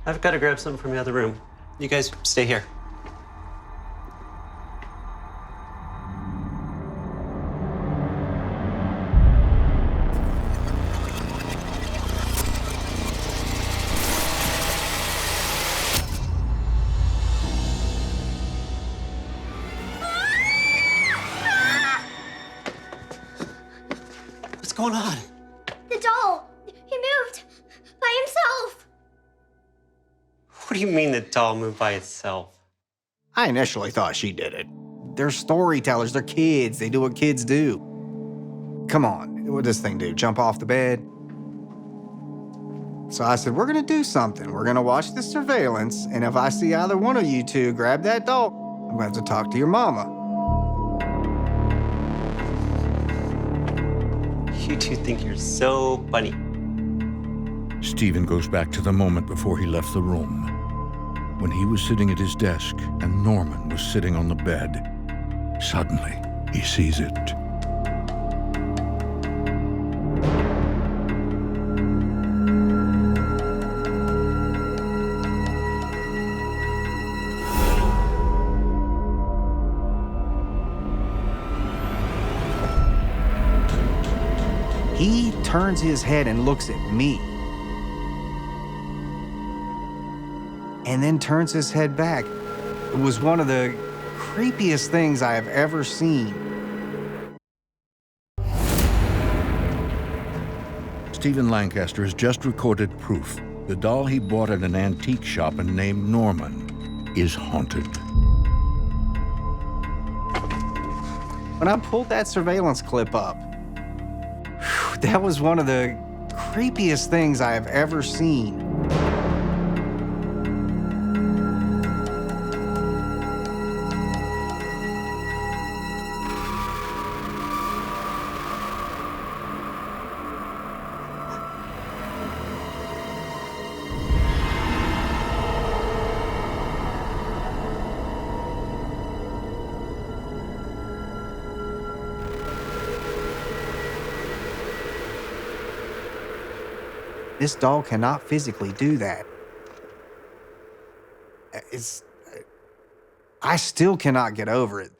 I've got to grab something from the other room. You guys stay here. What's going on? The doll. He moved by himself. What do you mean the doll moved by itself? I initially thought she did it. They're storytellers, they're kids, they do what kids do. Come on, what does this thing do, jump off the bed? So I said, we're gonna do something. We're gonna watch the surveillance, and if I see either one of you two grab that doll, I'm gonna have to talk to your mama. You two think you're so funny. Stephen goes back to the moment before he left the room, when he was sitting at his desk and Norman was sitting on the bed. Suddenly, he sees it. He turns his head and looks at me. and then turns his head back. It was one of the creepiest things I have ever seen. Stephen Lancaster has just recorded proof the doll he bought at an antique shop and named Norman is haunted. When I pulled that surveillance clip up, that was one of the creepiest things I have ever seen. This doll cannot physically do that. I still cannot get over it.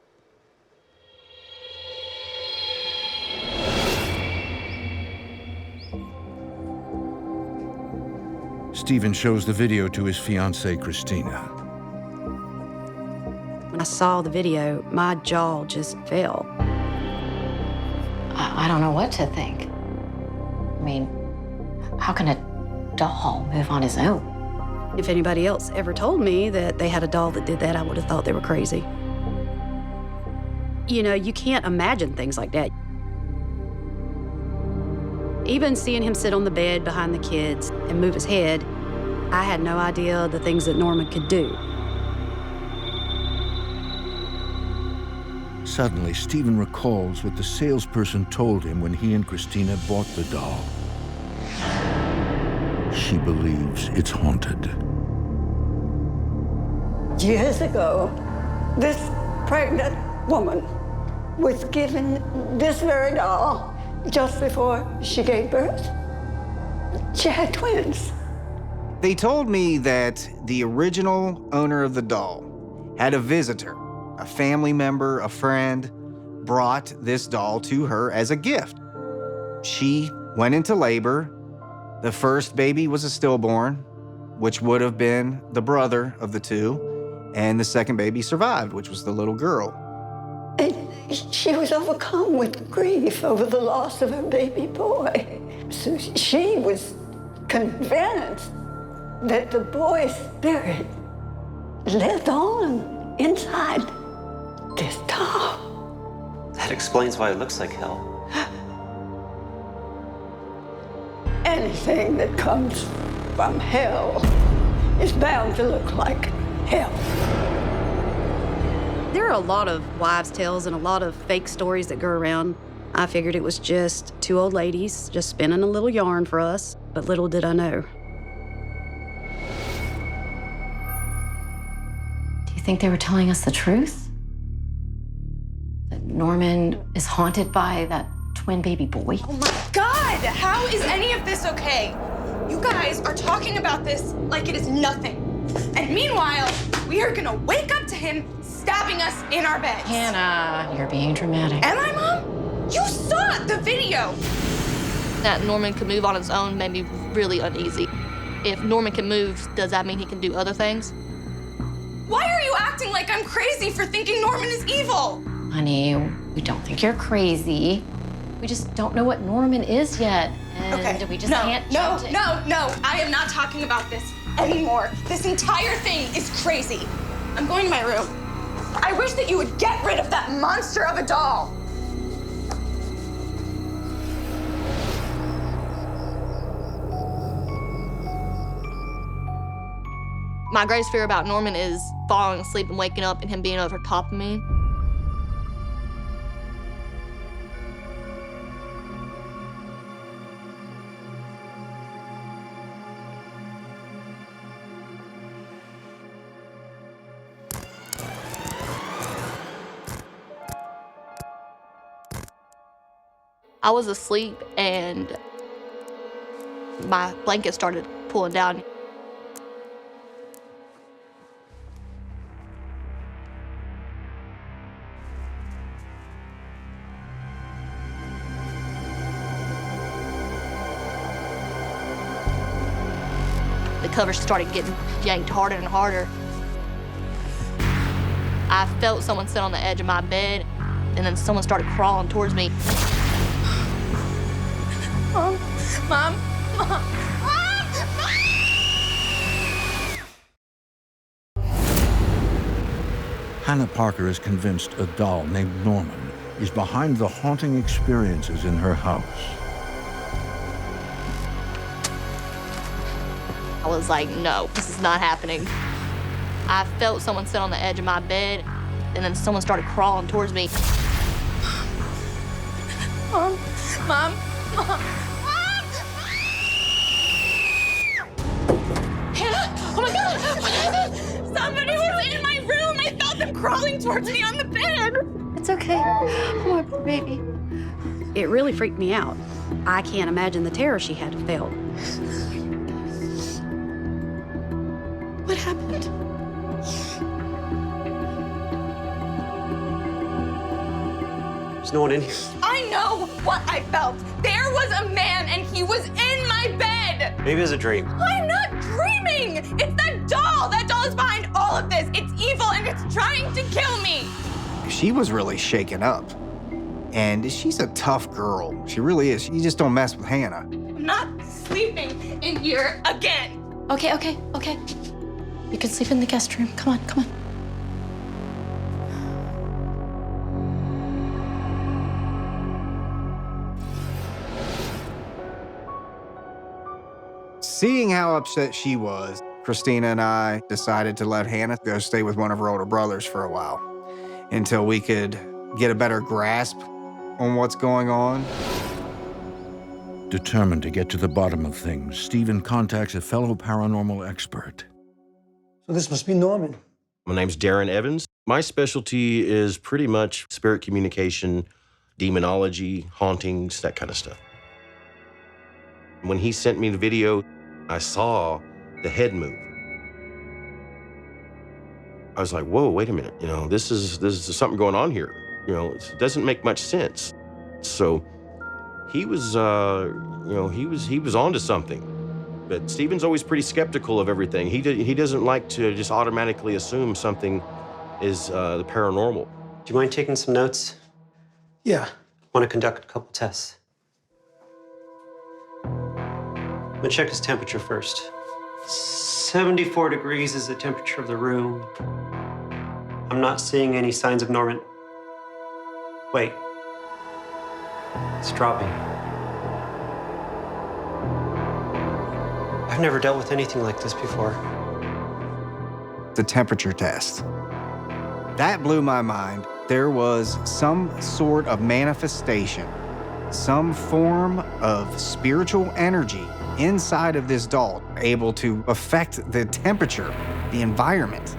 Stephen shows the video to his fiancée, Christina. When I saw the video, my jaw just fell. I don't know what to think. I mean, how can a doll move on his own? If anybody else ever told me that they had a doll that did that, I would have thought they were crazy. You know, you can't imagine things like that. Even seeing him sit on the bed behind the kids and move his head, I had no idea the things that Norman could do. Suddenly, Stephen recalls what the salesperson told him when he and Christina bought the doll. She believes it's haunted. Years ago, this pregnant woman was given this very doll just before she gave birth. She had twins. They told me that the original owner of the doll had a visitor, a family member, a friend, brought this doll to her as a gift. She went into labor. The first baby was a stillborn, which would have been the brother of the two, and the second baby survived, which was the little girl. And she was overcome with grief over the loss of her baby boy. So she was convinced that the boy's spirit lived on inside this doll. That explains why it looks like hell. Anything that comes from hell is bound to look like hell. There are a lot of wives' tales and a lot of fake stories that go around. I figured it was just two old ladies just spinning a little yarn for us, but little did I know. Do you think they were telling us the truth? That Norman is haunted by that twin baby boy? Oh my God! How is any of this okay? You guys are talking about this like it is nothing. And meanwhile, we are gonna wake up to him stabbing us in our beds. Hannah, you're being dramatic. Am I, Mom? You saw the video! That Norman could move on his own made me really uneasy. If Norman can move, does that mean he can do other things? Why are you acting like I'm crazy for thinking Norman is evil? Honey, we don't think you're crazy. We just don't know what Norman is yet. And we just can't judge it. No, I am not talking about this anymore. This entire thing is crazy. I'm going to my room. I wish that you would get rid of that monster of a doll. My greatest fear about Norman is falling asleep and waking up and him being over top of me. I was asleep and my blanket started pulling down. The covers started getting yanked harder and harder. I felt someone sit on the edge of my bed, and then someone started crawling towards me. Mom, Mom, Mom. Hannah Parker is convinced a doll named Norman is behind the haunting experiences in her house. I was like, no, this is not happening. I felt someone sit on the edge of my bed, and then someone started crawling towards me. Mom, Mom, Mom. Hannah, oh my God, what happened? Somebody was in my room. I felt them crawling towards me on the bed. It's okay. Oh, my poor baby. It really freaked me out. I can't imagine the terror she had felt. What happened? There's no one in here. I know what I felt. There was a man and he was in my bed. Maybe it was a dream. I'm not dreaming. It's that doll. That doll is behind all of this. It's evil and it's trying to kill me. She was really shaken up. And she's a tough girl. She really is. You just don't mess with Hannah. I'm not sleeping in here again. Okay. You can sleep in the guest room. Come on. Seeing how upset she was, Christina and I decided to let Hannah go stay with one of her older brothers for a while until we could get a better grasp on what's going on. Determined to get to the bottom of things, Stephen contacts a fellow paranormal expert. So this must be Norman. My name's Darren Evans. My specialty is pretty much spirit communication, demonology, hauntings, that kind of stuff. When he sent me the video, I saw the head move. I was like, whoa, wait a minute. You know, this is something going on here. You know, it doesn't make much sense. So he was, he was onto something. But Stephen's always pretty skeptical of everything. He doesn't like to just automatically assume something is the paranormal. Do you mind taking some notes? Yeah. I want to conduct a couple tests. I'm gonna check his temperature first. 74 degrees is the temperature of the room. I'm not seeing any signs of Norman. Wait. It's dropping. I've never dealt with anything like this before. The temperature test. That blew my mind. There was some sort of manifestation, some form of spiritual energy inside of this doll, able to affect the temperature, the environment.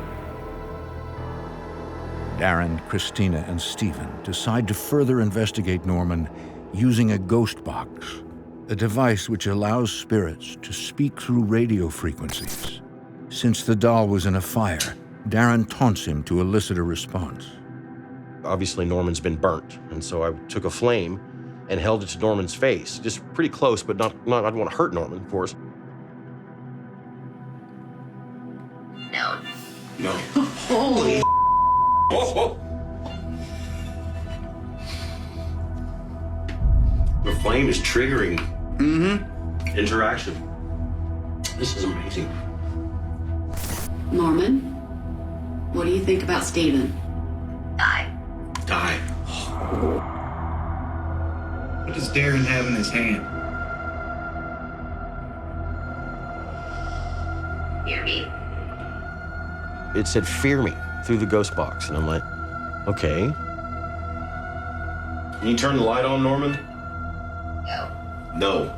Darren, Christina, and Stephen decide to further investigate Norman using a ghost box, a device which allows spirits to speak through radio frequencies. Since the doll was in a fire, Darren taunts him to elicit a response. Obviously, Norman's been burnt, and so I took a flame and held it to Norman's face. Just pretty close, but not I don't want to hurt Norman, of course. No. Holy The flame is triggering interaction. This is amazing. Norman, what do you think about Stephen? Die. What does Darren have in his hand? Hear me. It said, "Fear me," through the ghost box, and I'm like, okay. Can you turn the light on, Norman? No.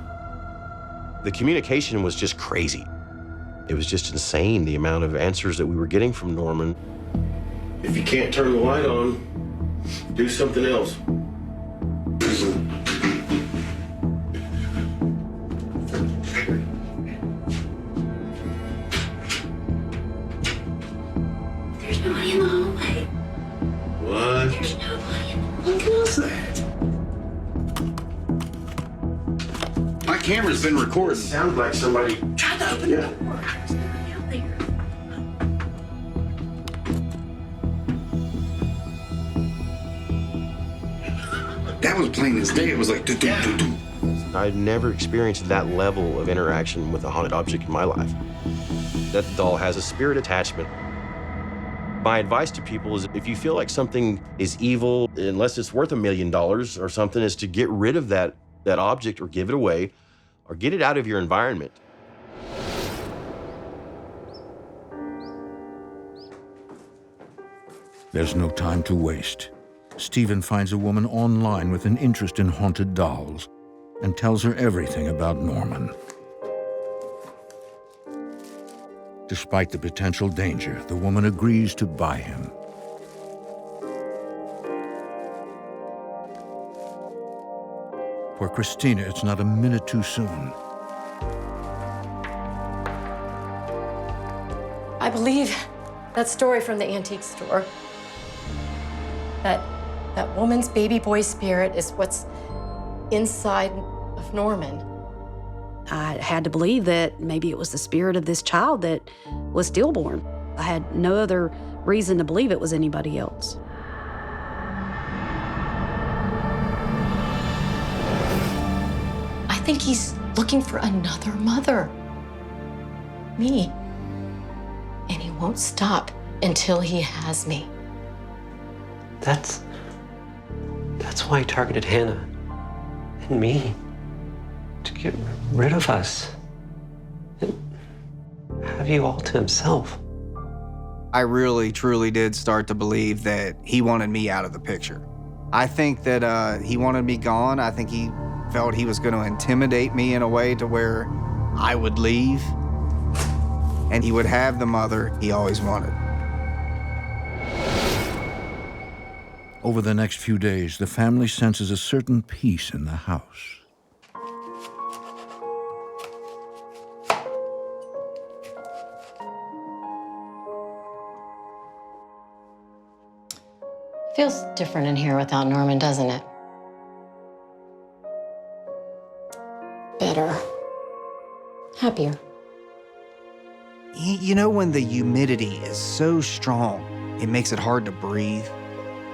The communication was just crazy. It was just insane, the amount of answers that we were getting from Norman. If you can't turn the light on, do something else. There's nobody in the hallway. What? There's nobody in the hallway. What was that? My camera's been recording. Sounds like somebody. Try to open the door. that was plain as day. It was like, do. I'd never experienced that level of interaction with a haunted object in my life. That doll has a spirit attachment. My advice to people is if you feel like something is evil, unless it's worth $1 million or something, is to get rid of that object or give it away or get it out of your environment. There's no time to waste. Stephen finds a woman online with an interest in haunted dolls and tells her everything about Norman. Despite the potential danger, the woman agrees to buy him. For Christina, it's not a minute too soon. I believe that story from the antique store. That woman's baby boy spirit is what's inside of Norman. I had to believe that maybe it was the spirit of this child that was stillborn. I had no other reason to believe it was anybody else. I think he's looking for another mother. Me. And he won't stop until he has me. That's why he targeted Hannah and me, to get rid of us and have you all to himself. I really, truly did start to believe that he wanted me out of the picture. I think that he wanted me gone. I think he felt he was going to intimidate me in a way to where I would leave and he would have the mother he always wanted. Over the next few days, the family senses a certain peace in the house. Feels different in here without Norman, doesn't it? Better. Happier. You know when the humidity is so strong, it makes it hard to breathe?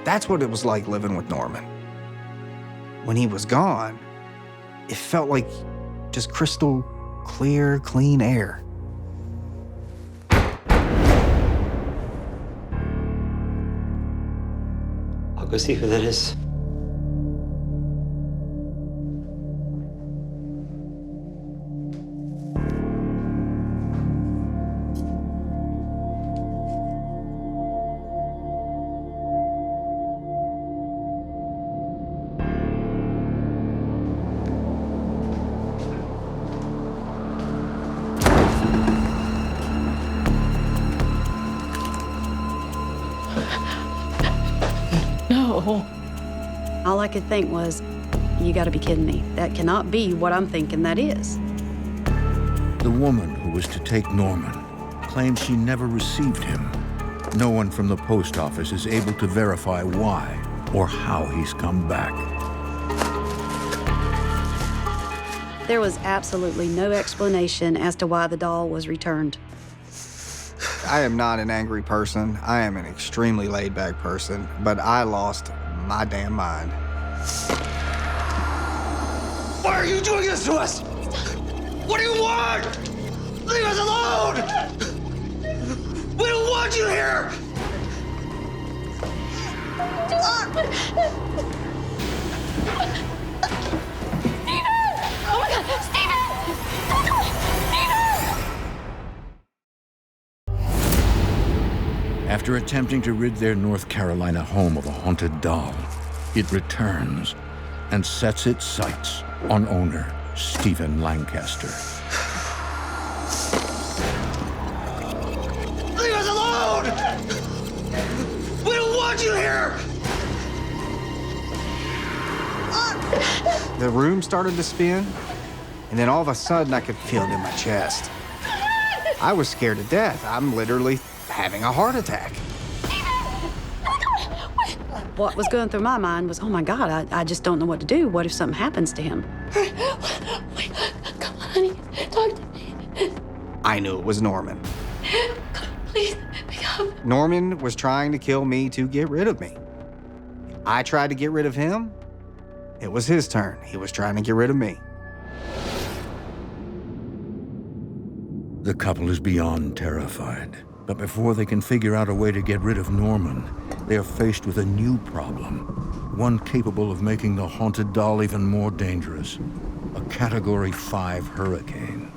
That's what it was like living with Norman. When he was gone, it felt like just crystal clear, clean air. I'll go see who that is. No. All I could think was, you gotta be kidding me. That cannot be what I'm thinking that is. The woman who was to take Norman claims she never received him. No one from the post office is able to verify why or how he's come back. There was absolutely no explanation as to why the doll was returned. I am not an angry person. I am an extremely laid-back person, but I lost my damn mind. Why are you doing this to us? What do you want? Leave us alone! We don't want you here! Oh my God, Stephen! After attempting to rid their North Carolina home of a haunted doll, it returns and sets its sights on owner Stephen Lancaster. Leave us alone! We don't want you here! The room started to spin, and then all of a sudden I could feel it in my chest. I was scared to death. I'm literally having a heart attack. What was going through my mind was, oh my God, I just don't know what to do. What if something happens to him? Wait, come on, honey, talk to me. I knew it was Norman. Come on, please, pick up. Norman was trying to kill me to get rid of me. I tried to get rid of him, It was his turn. He was trying to get rid of me. The couple is beyond terrified. But before they can figure out a way to get rid of Norman, they are faced with a new problem, one capable of making the haunted doll even more dangerous, a Category 5 hurricane.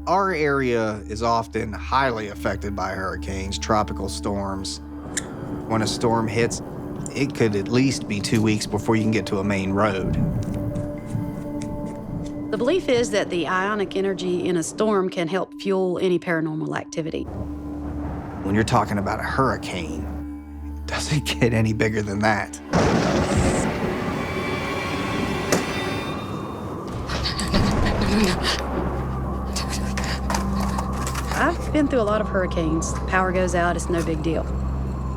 Our area is often highly affected by hurricanes, tropical storms. When a storm hits, it could at least be 2 weeks before you can get to a main road. The belief is that the ionic energy in a storm can help fuel any paranormal activity. When you're talking about a hurricane, it doesn't get any bigger than that. I've been through a lot of hurricanes. Power goes out, it's no big deal.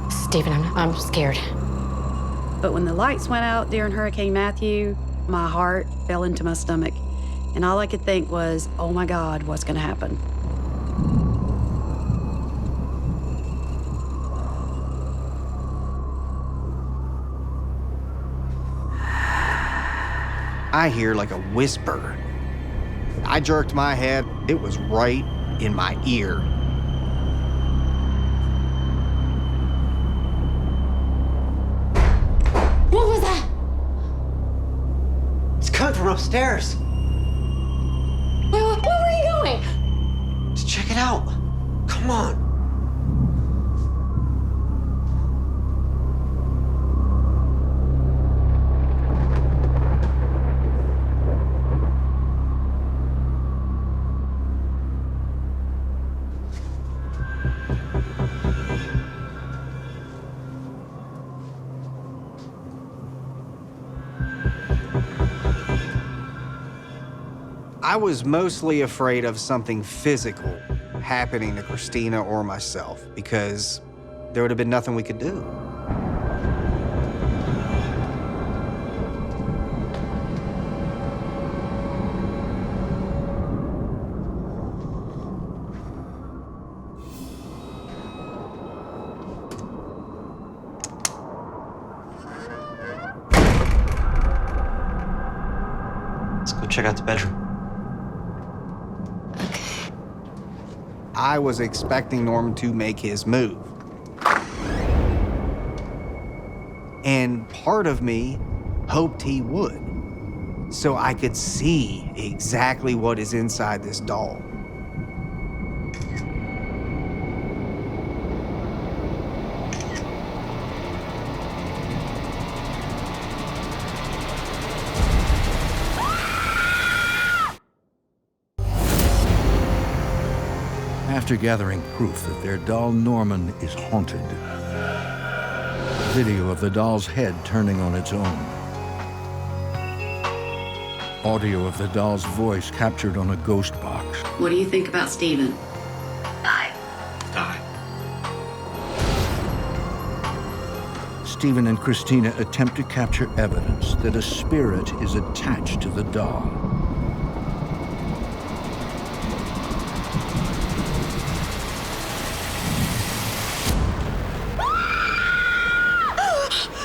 Stephen, I'm scared. But when the lights went out during Hurricane Matthew, my heart fell into my stomach. And all I could think was, oh my God, what's gonna happen? I hear like a whisper. I jerked my head. It was right in my ear. What was that? It's coming from upstairs. Where were you going? Just check it out. Come on. I was mostly afraid of something physical happening to Christina or myself because there would have been nothing we could do. Let's go check out the bedroom. I was expecting Norman to make his move. And part of me hoped he would, so I could see exactly what is inside this doll. After gathering proof that their doll Norman is haunted, video of the doll's head turning on its own, audio of the doll's voice captured on a ghost box. What do you think about Stephen? Die. Stephen and Christina attempt to capture evidence that a spirit is attached to the doll.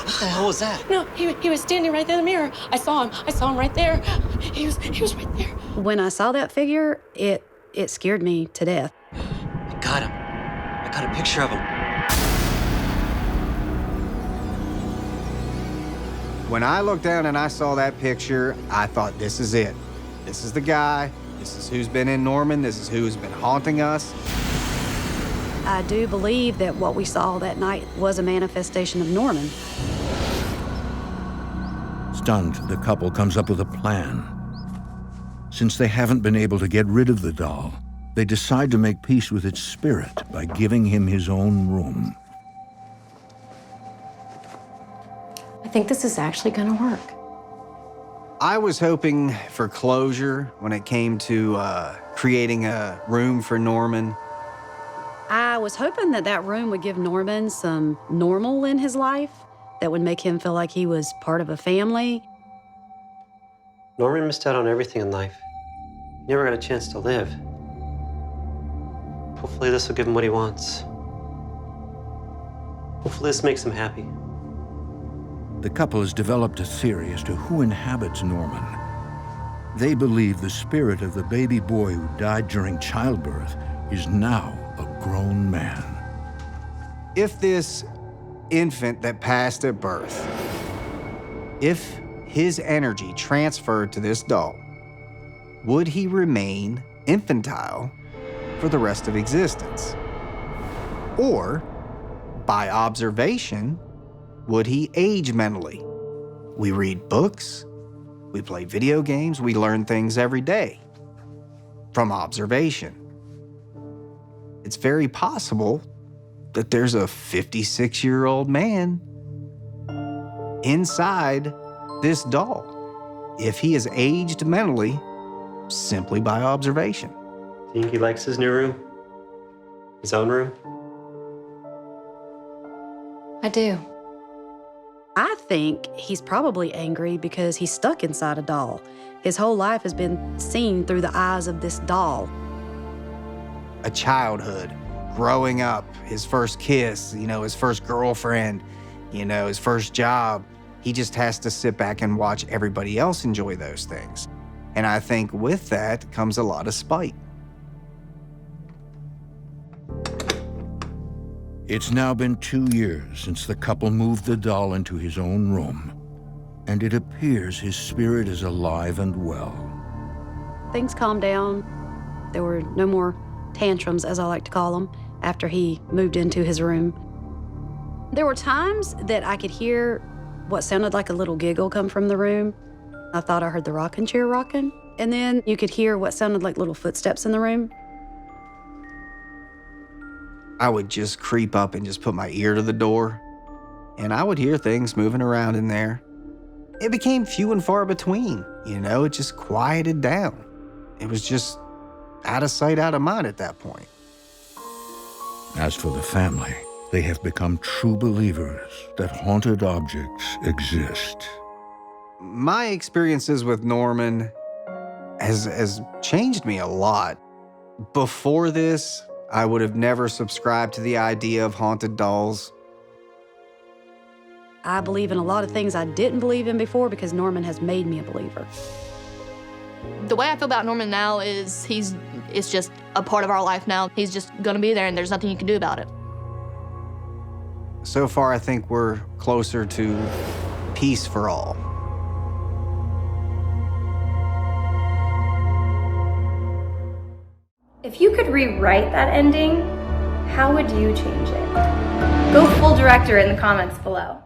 What the hell was that? No, he was standing right there in the mirror. I saw him right there. He was right there. When I saw that figure, it scared me to death. I got him. I got a picture of him. When I looked down and I saw that picture, I thought, this is it. This is the guy. This is who's been in Norman. This is who's been haunting us. I do believe that what we saw that night was a manifestation of Norman. Stunned, the couple comes up with a plan. Since they haven't been able to get rid of the doll, they decide to make peace with its spirit by giving him his own room. I think this is actually gonna work. I was hoping for closure when it came to creating a room for Norman. I was hoping that that room would give Norman some normal in his life that would make him feel like he was part of a family. Norman missed out on everything in life. He never got a chance to live. Hopefully this will give him what he wants. Hopefully this makes him happy. The couple has developed a theory as to who inhabits Norman. They believe the spirit of the baby boy who died during childbirth is now a grown man. If this infant that passed at birth, if his energy transferred to this doll, would he remain infantile for the rest of existence? Or, by observation, would he age mentally? We read books, we play video games, we learn things every day from observation. It's very possible that there's a 56-year-old man inside this doll if he is aged mentally simply by observation. Think he likes his new room? His own room? I do. I think he's probably angry because he's stuck inside a doll. His whole life has been seen through the eyes of this doll. A childhood, growing up, his first kiss, his first girlfriend, his first job. He just has to sit back and watch everybody else enjoy those things. And I think with that comes a lot of spite. It's now been 2 years since the couple moved the doll into his own room, and it appears his spirit is alive and well. Things calmed down. There were no more tantrums, as I like to call them, after he moved into his room. There were times that I could hear what sounded like a little giggle come from the room. I thought I heard the rocking chair rocking. And then you could hear what sounded like little footsteps in the room. I would just creep up and just put my ear to the door, and I would hear things moving around in there. It became few and far between, it just quieted down. It was just out of sight, out of mind at that point. As for the family, they have become true believers that haunted objects exist. My experiences with Norman has changed me a lot. Before this, I would have never subscribed to the idea of haunted dolls. I believe in a lot of things I didn't believe in before because Norman has made me a believer. The way I feel about Norman now is it's just a part of our life now. He's just gonna be there and there's nothing you can do about it. So far, I think we're closer to peace for all. If you could rewrite that ending, how would you change it? Go full director in the comments below.